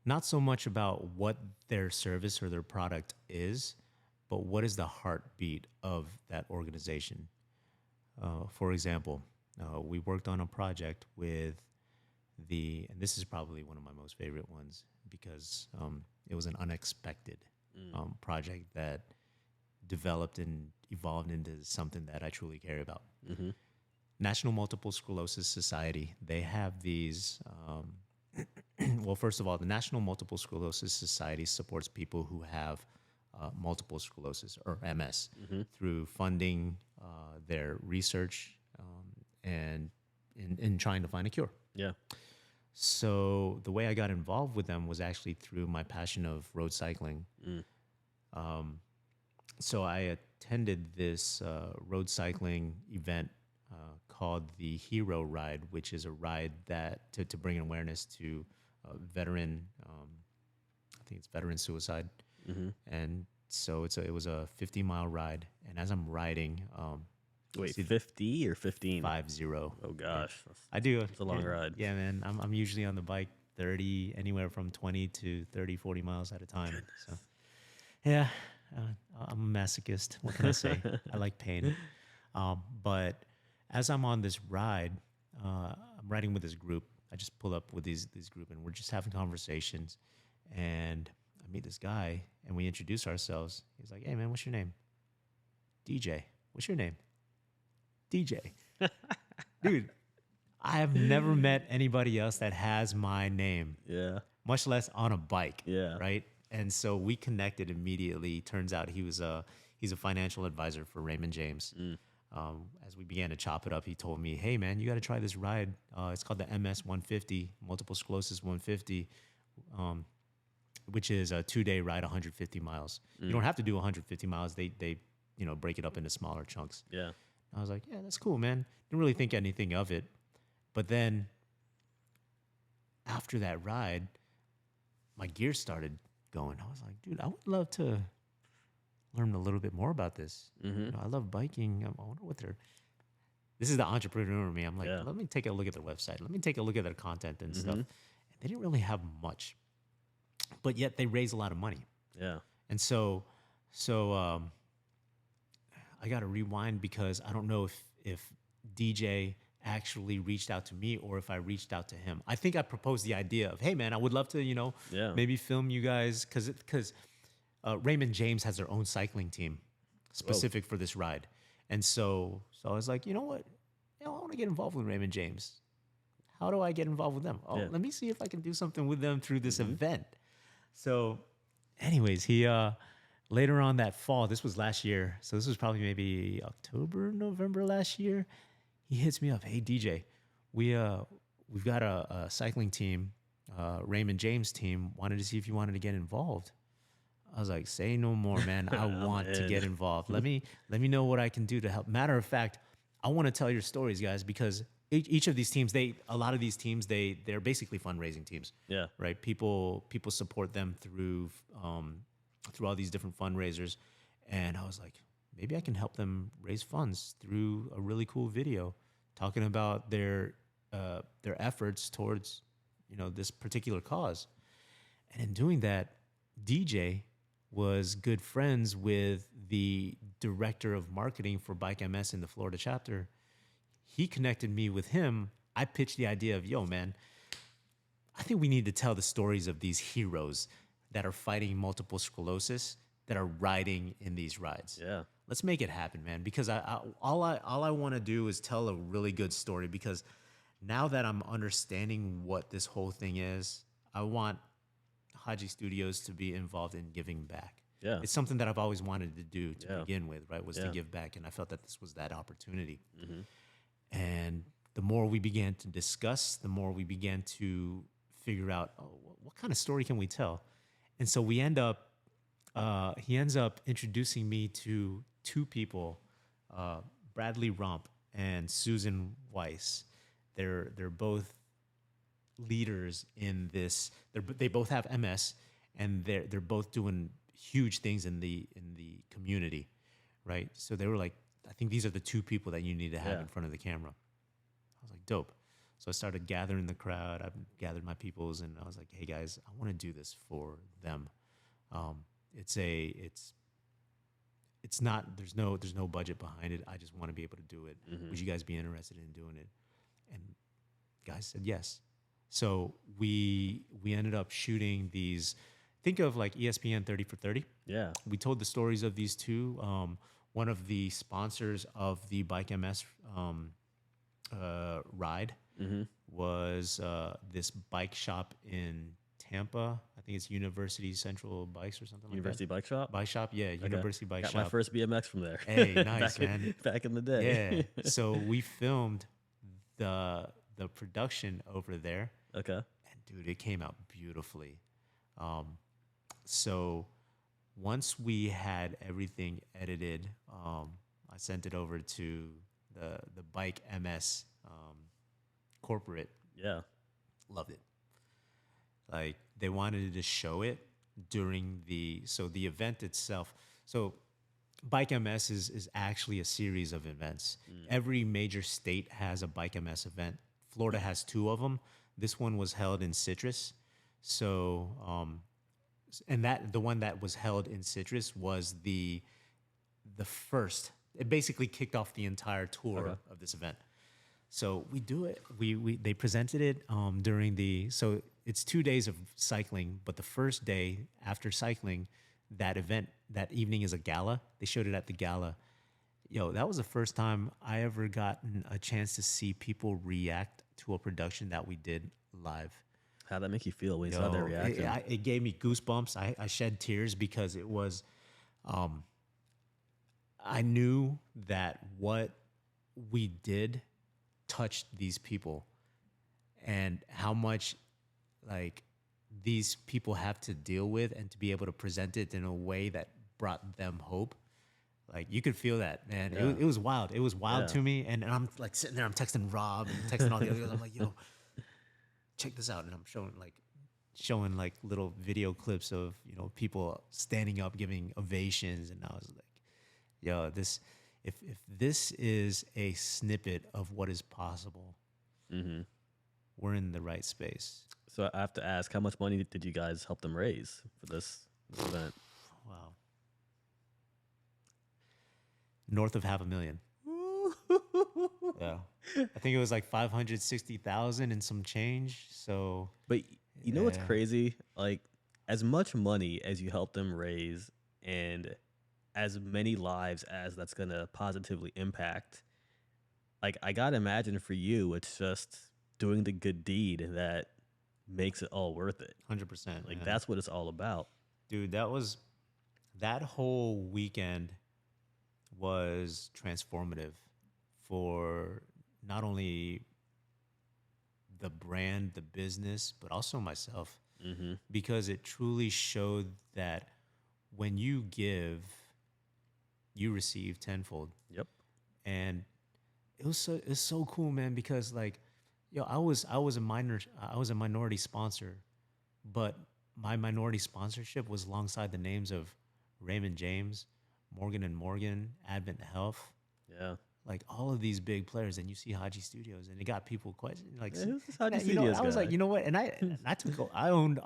S4: Not so much about what their service or their product is, but what is the heartbeat of that organization. For example, we worked on a project with and this is probably one of my most favorite ones because it was an unexpected project that developed and evolved into something that I truly care about.
S3: Mm-hmm.
S4: National Multiple Sclerosis Society, they have these, well, first of all, the National Multiple Sclerosis Society supports people who have multiple sclerosis or MS through funding their research and in trying to find a cure.
S3: Yeah.
S4: So the way I got involved with them was actually through my passion of road cycling. So I attended this road cycling event called the Hero Ride, which is a ride that to bring awareness to veteran, I think it's veteran suicide. And so it was a 50-mile ride. And as I'm riding,
S3: Wait, 50 or 15?
S4: 50.
S3: Oh gosh,
S4: I do.
S3: It's a long ride.
S4: Yeah, man. I'm usually on the bike 30, anywhere from 20 to 30, 40 miles at a time. So, yeah, I'm a masochist. What can I say? I like pain. But as I'm on this ride, I'm riding with this group. I just pull up with this group, and we're just having conversations. And I meet this guy, and we introduce ourselves. He's like, "Hey, man, what's your name?" DJ. What's your name? DJ. Dude, I have never met anybody else that has my name.
S3: Yeah.
S4: Much less on a bike.
S3: Yeah.
S4: Right? And so we connected immediately. Turns out he's a financial advisor for Raymond James. As we began to chop it up, he told me, "Hey, man, you got to try this ride. It's called the MS 150, Multiple Sclerosis 150, which is a 2-day ride, 150 miles. You don't have to do 150 miles. They break it up into smaller chunks."
S3: Yeah.
S4: I was like, "Yeah, that's cool, man." Didn't really think anything of it. But then after that ride, my gears started going. I was like, "Dude, I would love to learn a little bit more about this. I love biking. I wonder what this is the entrepreneur in me. I'm like, let me take a look at their website. Let me take a look at their content and stuff." And they didn't really have much, but yet they raise a lot of money.
S3: Yeah.
S4: And so I got to rewind because I don't know if DJ actually reached out to me or if I reached out to him. I think I proposed the idea of, "Hey, man, I would love to, maybe film you guys," because Raymond James has their own cycling team specific for this ride. And so I was like, "You know what? I want to get involved with Raymond James. How do I get involved with them? Let me see if I can do something with them through this event." So anyways, he later on that fall, this was last year, so this was probably maybe October, November last year, he hits me up, "Hey, DJ, we've got a cycling team, Raymond James team, wanted to see if you wanted to get involved." I was like, "Say no more, man. I want to get involved. Let me know what I can do to help. Matter of fact, I want to tell your stories, guys, because each of these teams, a lot of these teams, they're basically fundraising teams.
S3: Yeah.
S4: Right. People support them through all these different fundraisers, and I was like, maybe I can help them raise funds through a really cool video talking about their efforts towards this particular cause. And in doing that, DJ was good friends with the director of marketing for Bike MS in the Florida chapter. He connected me with him. I pitched the idea of, yo, man, I think we need to tell the stories of these heroes that are fighting multiple sclerosis, that are riding in these rides.
S3: Yeah.
S4: Let's make it happen, man. Because all I want to do is tell a really good story. Because now that I'm understanding what this whole thing is, I want Haji Studios to be involved in giving back.
S3: Yeah.
S4: It's something that I've always wanted to do to
S3: Yeah.
S4: begin with, right? Was
S3: Yeah.
S4: to give back. And I felt that this was that opportunity.
S3: Mm-hmm.
S4: And the more we began to discuss, the more we began to figure out, what kind of story can we tell? And so he ends up introducing me to two people, Bradley Rump and Susan Weiss. They're both leaders in this. They both have MS, and they're both doing huge things in the community, right? So they were like, I think these are the two people that you need to have in front of the camera. I was like, dope. So I started gathering the crowd. I gathered my peoples, and I was like, hey guys, I want to do this for them. It's not, there's no budget behind it. I just want to be able to do it.
S3: Mm-hmm.
S4: Would you guys be interested in doing it? And guys said yes. So we ended up shooting these, think of like ESPN 30 for 30.
S3: Yeah.
S4: We told the stories of these two. One of the sponsors of the Bike MS ride
S3: Mm-hmm.
S4: was this bike shop in Tampa. I think it's University Central Bikes or something
S3: University
S4: like
S3: Bike Shop?
S4: that. Bike shop, yeah, University Bike
S3: Got
S4: Shop.
S3: my first BMX from there.
S4: Hey, nice, man.
S3: Back in the day.
S4: Yeah. So we filmed the production over there.
S3: Okay.
S4: And dude, it came out beautifully. So once we had everything edited, I sent it over to the Bike MS corporate.
S3: Yeah.
S4: Loved it. Like they wanted to show it during the event itself. So Bike MS is actually a series of events. Every major state has a Bike MS event. Florida has 2 of them. This one was held in Citrus. So, and the one that was held in Citrus was the first. It basically kicked off the entire tour of this event. So we do it. They presented it during so it's 2 days of cycling, but the first day after cycling, that evening is a gala. They showed it at the gala. Yo, that was the first time I ever gotten a chance to see people react to a production that we did live.
S3: How'd that make you feel when you saw their reaction?
S4: It gave me goosebumps. I shed tears because it was, I knew that what we did touched these people and how much like these people have to deal with, and to be able to present it in a way that brought them hope. Like you could feel that, man.
S3: Yeah.
S4: It was wild. It was wild to me. And I'm like sitting there, I'm texting Rob and texting all the other guys. I'm like, yo, check this out. And I'm showing like little video clips of, people standing up, giving ovations. And I was like, yo, if this is a snippet of what is possible, we're in the right space.
S3: So I have to ask, how much money did you guys help them raise for this event?
S4: Wow. North of $500,000. Yeah. I think it was like 560,000 and some change. So,
S3: But you know what's crazy? Like, as much money as you help them raise and as many lives as that's going to positively impact, like, I got to imagine for you, it's just doing the good deed that makes it all worth it.
S4: 100%.
S3: Like, that's what it's all about.
S4: Dude, that whole weekend was transformative for not only the brand, the business, but also myself. Because it truly showed that when you give, you receive tenfold.
S3: Yep.
S4: And it's so cool, man, because like, yo, I was a minority sponsor, but my minority sponsorship was alongside the names of Raymond James, Morgan and Morgan, Advent Health,
S3: Yeah.
S4: like all of these big players. And you see Haji Studios, and it got people questioning, like,
S3: Yeah, who's this Haji
S4: man,
S3: Studios
S4: I was
S3: guy?
S4: like, you know what? And I took, I owned,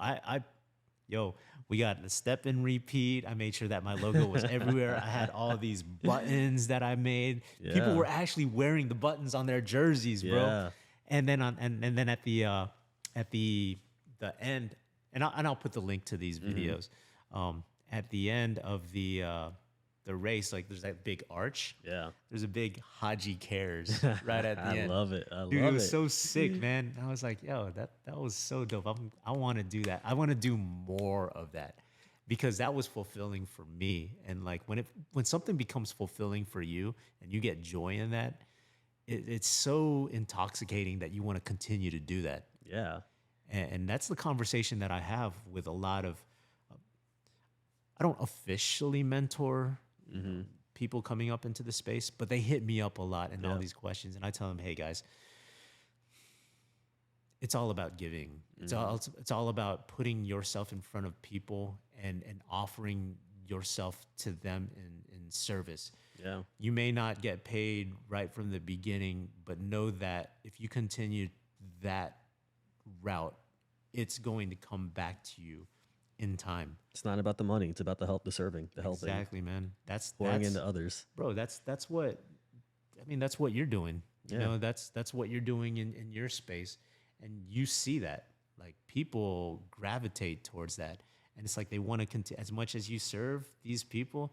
S4: yo, we got the step and repeat. I made sure that my logo was everywhere. I had all these buttons that I made. People
S3: Yeah.
S4: were actually wearing the buttons on their jerseys, bro.
S3: Yeah.
S4: And then and then at the end, and I'll put the link to these videos. At the end of the race, like there's that big arch.
S3: Yeah.
S4: There's a big Haji Cares right at the
S3: I
S4: end.
S3: love it. I
S4: Dude,
S3: love
S4: it was
S3: it.
S4: so sick, man. I was like, yo, that was so dope. I want to do that. I want to do more of that because that was fulfilling for me. And like when something becomes fulfilling for you and you get joy in that, it's so intoxicating that you want to continue to do that.
S3: Yeah.
S4: And that's the conversation that I have with a lot of. I don't officially mentor people coming up into the space, but they hit me up a lot and all these questions, and I tell them, "Hey guys, it's all about giving. It's all about putting yourself in front of people and offering yourself to them in service.
S3: Yeah.
S4: You may not get paid right from the beginning, but know that if you continue that route, it's going to come back to you in time."
S3: It's not about the money. It's about the help, the serving, the helping,
S4: Exactly, man. That's
S3: pouring into others.
S4: bro. That's what I mean. That's what you're doing. You
S3: Yeah.
S4: know, that's what you're doing in your space, and you see that like people gravitate towards that, and it's like they want to continue as much as you serve these people.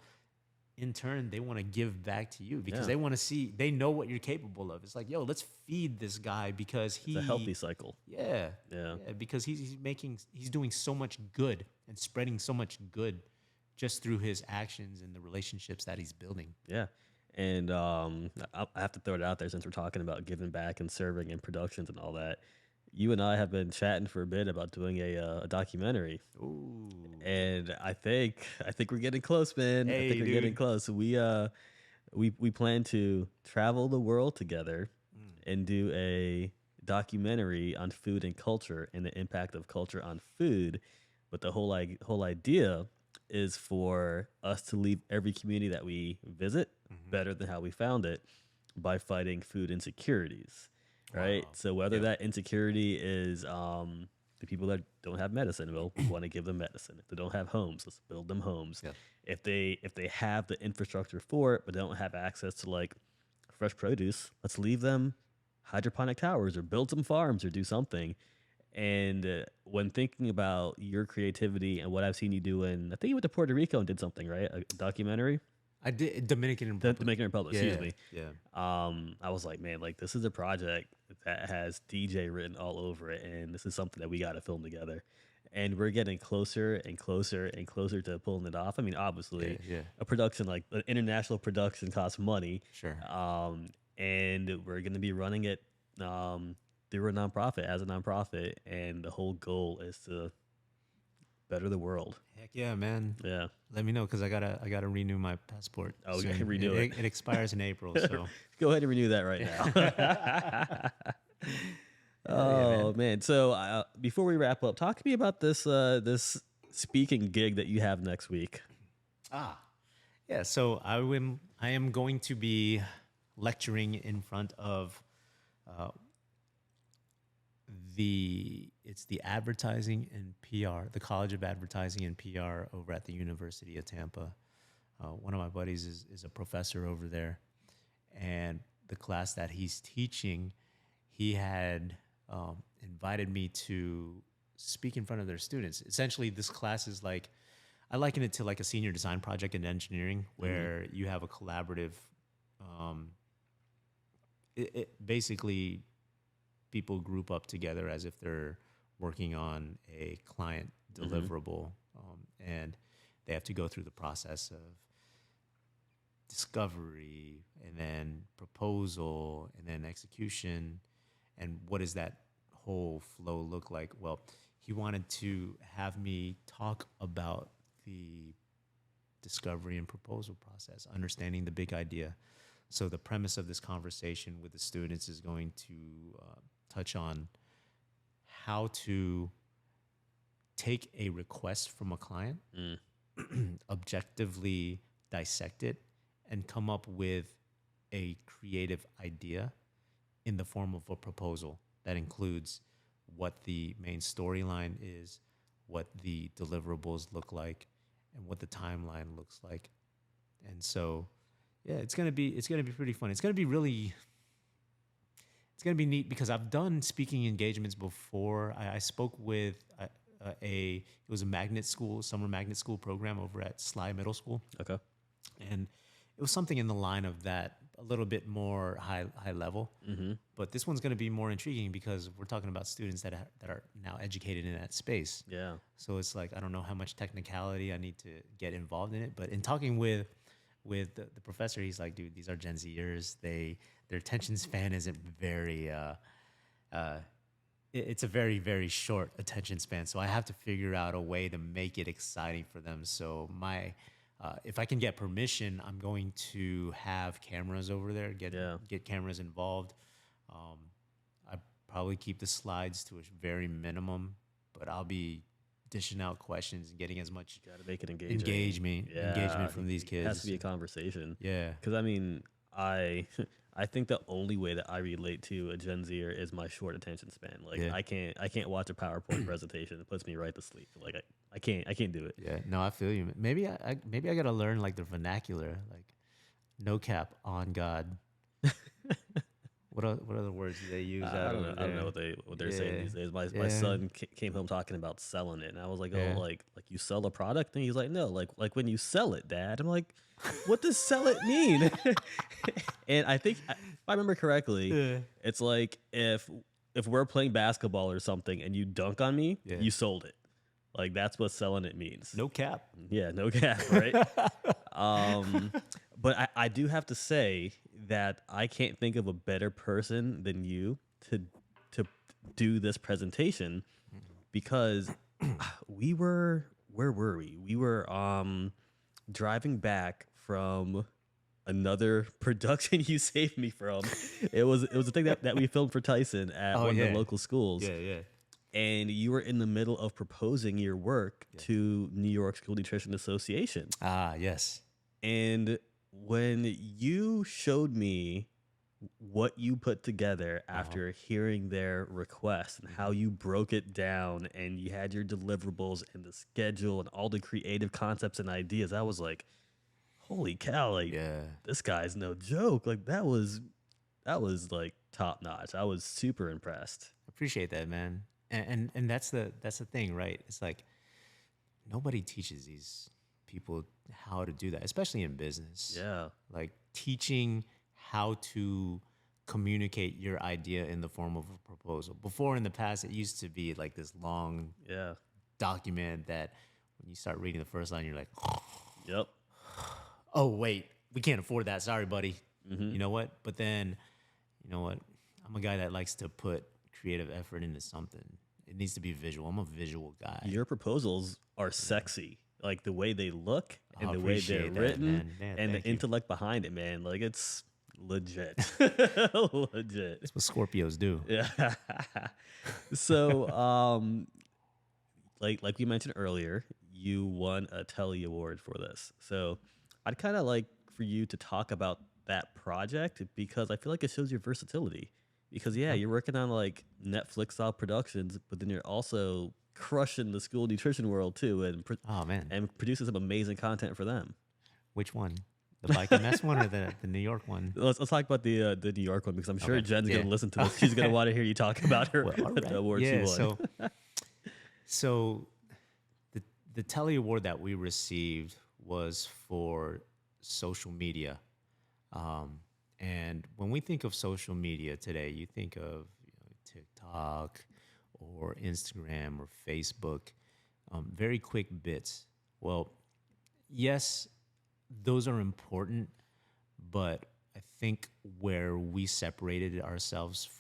S4: In turn, they want to give back to you because
S3: Yeah.
S4: they want to see, they know what you're capable of. It's like, yo, let's feed this guy because
S3: It's a healthy cycle.
S4: Yeah.
S3: Yeah.
S4: Because he's doing so much good and spreading so much good just through his actions and the relationships that he's building.
S3: Yeah. And I have to throw it out there since we're talking about giving back and serving and productions and all that. You and I have been chatting for a bit about doing a documentary.
S4: Ooh.
S3: And I think we're getting close, man. I
S4: Hey,
S3: think we're getting
S4: dude.
S3: close. We plan to travel the world together and do a documentary on food and culture and the impact of culture on food. But the whole idea is for us to leave every community that we visit better than how we found it by fighting food insecurities. Right.
S4: Wow.
S3: So whether that insecurity is the people that don't have medicine, we'll want to give them medicine. If they don't have homes, let's build them homes.
S4: Yeah.
S3: If they have the infrastructure for it but don't have access to like fresh produce, let's leave them hydroponic towers or build some farms or do something. And when thinking about your creativity and what I've seen you do I think you went to Puerto Rico and did something, right? A documentary.
S4: I did Dominican
S3: The
S4: Republic.
S3: Dominican Republic,
S4: Yeah,
S3: excuse me.
S4: Yeah.
S3: I was like, man, like this is a project that has DJ written all over it, and this is something that we got to film together. And we're getting closer and closer and closer to pulling it off. I mean, obviously,
S4: Yeah.
S3: a production like an international production costs money.
S4: Sure.
S3: And we're going to be running it through a nonprofit, as a nonprofit, and the whole goal is to better the world.
S4: Heck yeah, man.
S3: Yeah.
S4: Let me know because I gotta renew my passport.
S3: Oh,
S4: soon.
S3: okay, renew it.
S4: It expires in April, so
S3: Go ahead and renew that right now. Oh man! So before we wrap up, talk to me about this this speaking gig that you have next week.
S4: yeah. So I am going to be lecturing in front of the advertising and PR, the College of Advertising and PR over at the University of Tampa. One of my buddies is a professor over there, and the class that he's teaching, he had invited me to speak in front of their students. Essentially, this class is like, I liken it to like a senior design project in engineering where you have a collaborative, it basically people group up together as if they're working on a client deliverable, and they have to go through the process of discovery and then proposal and then execution. And what does that whole flow look like? Well, he wanted to have me talk about the discovery and proposal process, understanding the big idea, So the premise of this conversation with the students is going to touch on how to take a request from a client, objectively dissect it, and come up with a creative idea in the form of a proposal that includes what the main storyline is, what the deliverables look like, and what the timeline looks like. And so, yeah, it's gonna be pretty fun. It's gonna be neat because I've done speaking engagements before. I spoke with it was a summer magnet school program over at Sly Middle School.
S3: Okay.
S4: And it was something in the line of that, a little bit more high level.
S3: Mm-hmm.
S4: But this one's going to be more intriguing because we're talking about students that are now educated in that space.
S3: Yeah.
S4: So it's like, I don't know how much technicality I need to get involved in it. But in talking with the professor, he's like, dude, these are Gen Zers. Their attention span isn't very, it's a very, very short attention span. So I have to figure out a way to make it exciting for them. So if I can get permission, I'm going to have cameras over there, get cameras involved. I probably keep the slides to a very minimum, but I'll be dishing out questions and getting as much
S3: make it engagement
S4: from these kids.
S3: It has to be a conversation.
S4: Yeah.
S3: Because I think the only way that I relate to a Gen Zer is my short attention span. Like I can't watch a PowerPoint presentation. It puts me right to sleep. Like I can't do it.
S4: Yeah, no, I feel you. Maybe I gotta learn like the vernacular, like no cap, on God. What other words do they use?
S3: I don't know what they're saying these days. My son came home talking about selling it, and I was like, oh, like you sell a product, and he's like, no, like when you sell it, Dad. I'm like, what does sell it mean? And I think if I remember correctly, it's like if we're playing basketball or something, and you dunk on me, you sold it. Like that's what selling it means.
S4: No cap.
S3: Yeah, no cap, right? But I do have to say that I can't think of a better person than you to do this presentation, because where were we? We were driving back from another production you saved me from. It was a thing that we filmed for Tyson at one of the local schools.
S4: Yeah.
S3: And you were in the middle of proposing your work to New York School Nutrition Association.
S4: Ah, yes.
S3: And when you showed me what you put together after hearing their request and how you broke it down and you had your deliverables and the schedule and all the creative concepts and ideas, I was like, holy cow, like this guy's no joke. Like that was like top notch. I was super impressed.
S4: Appreciate that, man. And that's the thing, right? It's like nobody teaches these people how to do that, especially in business.
S3: Yeah.
S4: Like teaching how to communicate your idea in the form of a proposal. Before, in the past, it used to be like this long document that when you start reading the first line, you're like,
S3: yep.
S4: Oh, wait, we can't afford that. Sorry, buddy. Mm-hmm. You know what? But then, you know what? I'm a guy that likes to put creative effort into something. It needs to be visual. I'm a visual guy.
S3: Your proposals are sexy. Like the way they look and the way they're written and the intellect behind it, man. Like it's legit. Legit.
S4: That's what Scorpios do.
S3: Yeah. So, like we mentioned earlier, you won a Telly Award for this. So I'd kind of like for you to talk about that project because I feel like it shows your versatility. Because you're working on like Netflix style productions, but then you're also crushing the school nutrition world too, and and producing some amazing content for them.
S4: Which one? The Bike and Mess one or the New York one?
S3: Let's talk about the New York one because I'm sure Jen's gonna listen to this. She's gonna want to hear you talk about her the award she won.
S4: So the Telly Award that we received was for social media. And when we think of social media today, you think of TikTok or Instagram or Facebook, very quick bits. Well, yes, those are important, but I think where we separated ourselves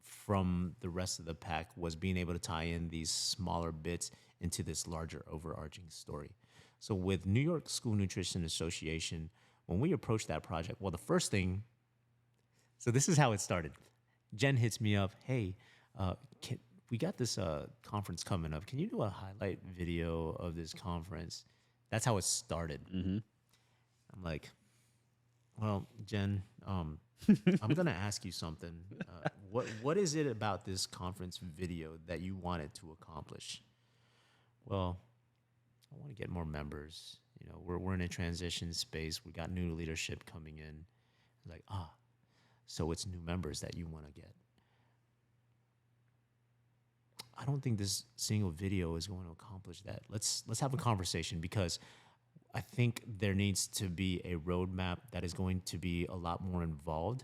S4: from the rest of the pack was being able to tie in these smaller bits into this larger overarching story. So with New York School Nutrition Association, when we approached that project, well, the first thing, so this is how it started. Jen hits me up, hey, we got this conference coming up. Can you do a highlight video of this conference? That's how it started.
S3: Mm-hmm.
S4: I'm like, well, Jen, I'm gonna ask you something. What is it about this conference video that you wanted to accomplish? Well, I want to get more members. You know, we're in a transition space. We got new leadership coming in. Like, so it's new members that you want to get. I don't think this single video is going to accomplish that. Let's have a conversation, because I think there needs to be a roadmap that is going to be a lot more involved.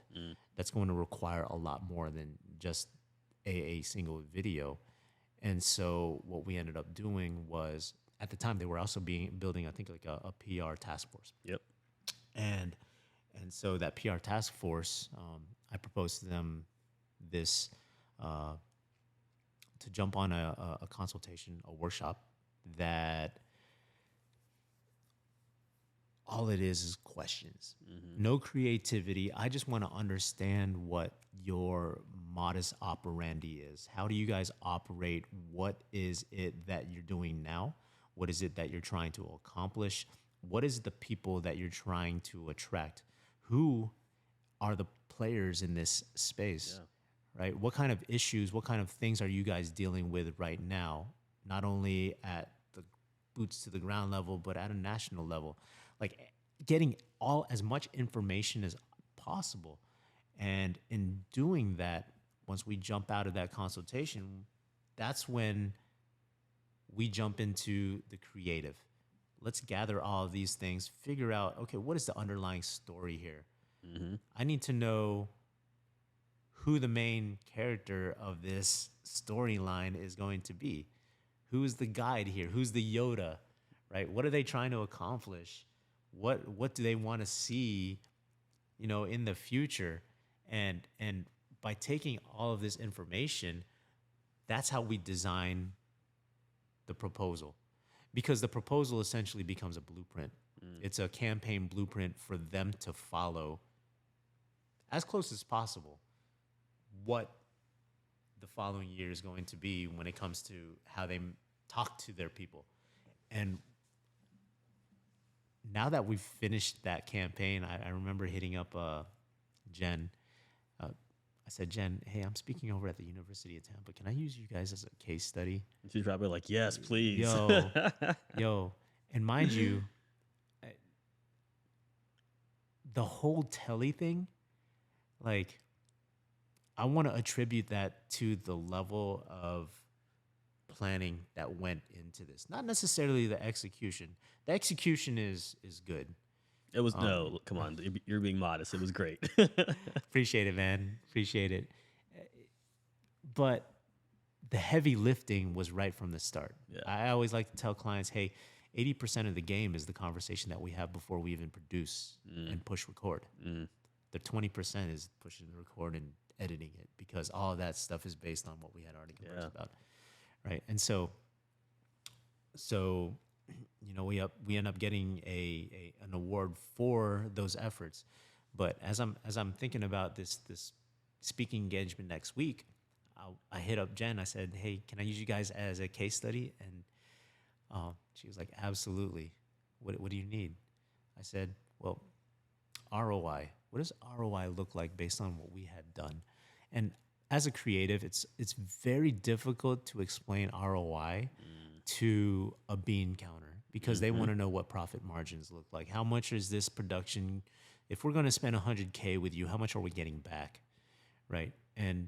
S4: That's going to require a lot more than just a single video. And so what we ended up doing was, at the time, they were also building, I think, like a PR task force.
S3: Yep.
S4: And so that PR task force, I proposed to them this, to jump on a consultation, a workshop that all it is questions. No creativity. I just want to understand what your modus operandi is. How do you guys operate? What is it that you're doing now? What is it that you're trying to accomplish? What is the people that you're trying to attract? Who are the players in this space? Yeah. Right? What kind of issues, what kind of things are you guys dealing with right now? Not only at the boots to the ground level, but at a national level. Like, getting as much information as possible. And in doing that, once we jump out of that consultation, that's when we jump into the creative. Let's gather all of these things, figure out, okay, what is the underlying story here? I need to know who the main character of this storyline is going to be. Who's the guide here? Who's the Yoda, right? What are they trying to accomplish? What do they want to see, in the future? And by taking all of this information, that's how we design the proposal. Because the proposal essentially becomes a blueprint. It's a campaign blueprint for them to follow as close as possible what the following year is going to be when it comes to how they talk to their people. And now that we've finished that campaign, I remember hitting up Jen. I said, Jen, hey, I'm speaking over at the University of Tampa. Can I use you guys as a case study?
S3: She's probably like, yes, please.
S4: Yo. And mind you, the whole telly thing, like, I want to attribute that to the level of planning that went into this. Not necessarily the execution. The execution is good.
S3: It was, no, come on. You're being modest. It was great.
S4: Appreciate it, man. Appreciate it. But the heavy lifting was right from the start. Yeah. I always like to tell clients, hey, 80% of the game is the conversation that we have before we even produce and push record. The 20% is pushing the record and editing it, because all of that stuff is based on what we had already conversed about, right? And so we end up getting an award for those efforts. But as I'm thinking about this speaking engagement next week, I hit up Jen. I said, hey, can I use you guys as a case study? And she was like, absolutely. What do you need? I said, well, ROI. What does ROI look like based on what we had done? And as a creative, it's very difficult to explain ROI to a bean counter, because they want to know what profit margins look like. How much is this production? If we're going to spend $100K with you, how much are we getting back, right? And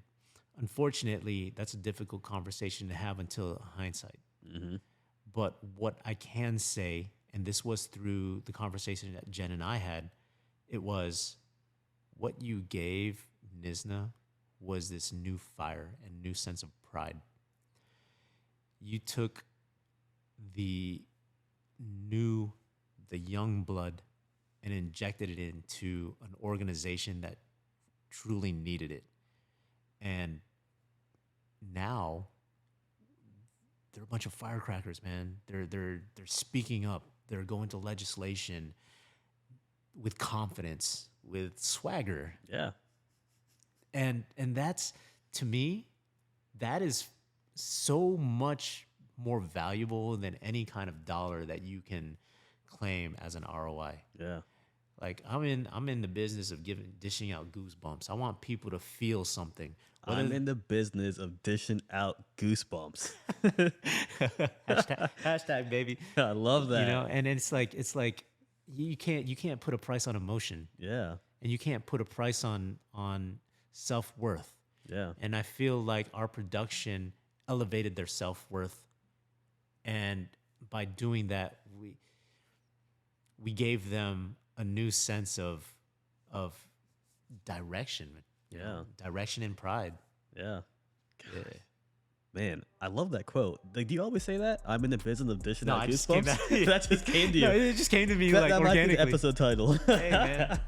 S4: unfortunately, that's a difficult conversation to have until hindsight. But what I can say, and this was through the conversation that Jen and I had, it was what you gave NxtGen was this new fire and new sense of pride. You took the young blood and injected it into an organization that truly needed it. And now they're a bunch of firecrackers, man. They're speaking up. They're going to legislation. with confidence, with swagger.
S3: Yeah.
S4: And that's, to me, that is so much more valuable than any kind of dollar that you can claim as an ROI.
S3: Yeah.
S4: Like I'm in the business of dishing out goosebumps. I want people to feel something.
S3: I'm in the business of dishing out goosebumps.
S4: hashtag baby.
S3: I love that.
S4: You know, and it's like you can't put a price on emotion.
S3: Yeah.
S4: And you can't put a price on self-worth.
S3: Yeah.
S4: And I feel like our production elevated their self-worth. And by doing that, we gave them a new sense of direction.
S3: Yeah.
S4: Direction and pride.
S3: Yeah.
S4: Yeah.
S3: Man, I love that quote. Like, do you always say that? I'm in the business of dishing out
S4: I just came
S3: goosebumps. That just came to you.
S4: No, it just came to me
S3: that
S4: like
S3: might be
S4: organically.
S3: the episode title.
S4: Hey, man.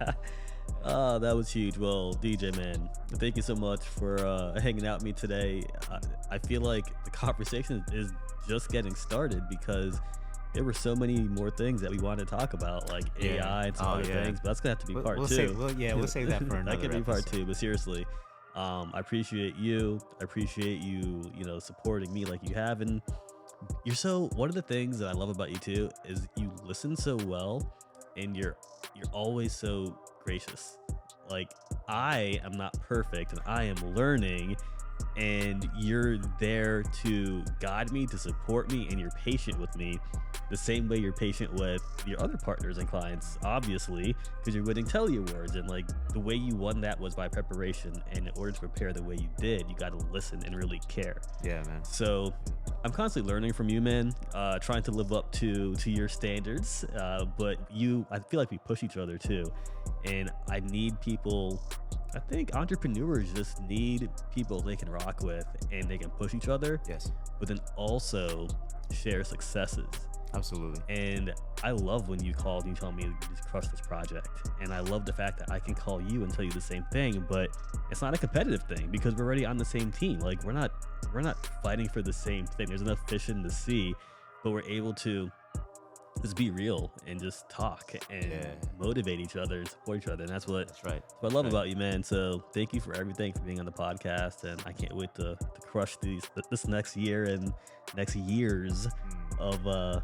S3: Oh, that was huge. Well, DJ, man, thank you so much for hanging out with me today. I feel like the conversation is just getting started because there were so many more things that we wanted to talk about, like AI and some other things. But that's gonna have to be part two.
S4: We'll save that for another.
S3: That could be part
S4: episode.
S3: two. But seriously, I appreciate you. I appreciate you, supporting me like you have. And you're one of the things that I love about you too is you listen so well, and you're always so gracious. Like, I am not perfect and I am learning, and you're there to guide me, to support me, and you're patient with me the same way you're patient with your other partners and clients, obviously, because you're winning Telly Awards. And like, the way you won that was by preparation, and in order to prepare the way you did, you got to listen and really care.
S4: Yeah, man.
S3: So I'm constantly learning from you, man, trying to live up to your standards, but I feel like we push each other too, and I need people. I think entrepreneurs just need people they can rock with and they can push each other.
S4: Yes.
S3: But then also share successes.
S4: Absolutely.
S3: And I love when you called and you told me you just crushed this project. And I love the fact that I can call you and tell you the same thing, but it's not a competitive thing because we're already on the same team. Like, we're not fighting for the same thing. There's enough fish in the sea, but we're able to just be real and just talk and motivate each other and support each other. And that's what I love about you, man. So thank you for everything, for being on the podcast. And I can't wait to crush this next year and next years of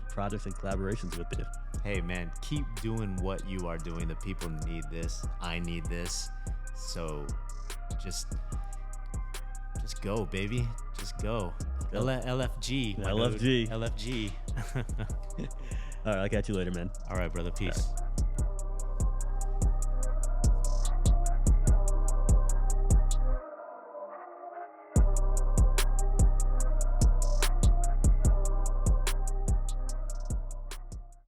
S3: projects and collaborations with you.
S4: Hey, man, keep doing what you are doing. The people need this. I need this. So just go, baby. Just go. LFG.
S3: LFG.
S4: LFG.
S3: All right, I'll catch you later, man.
S4: All right, brother. Peace.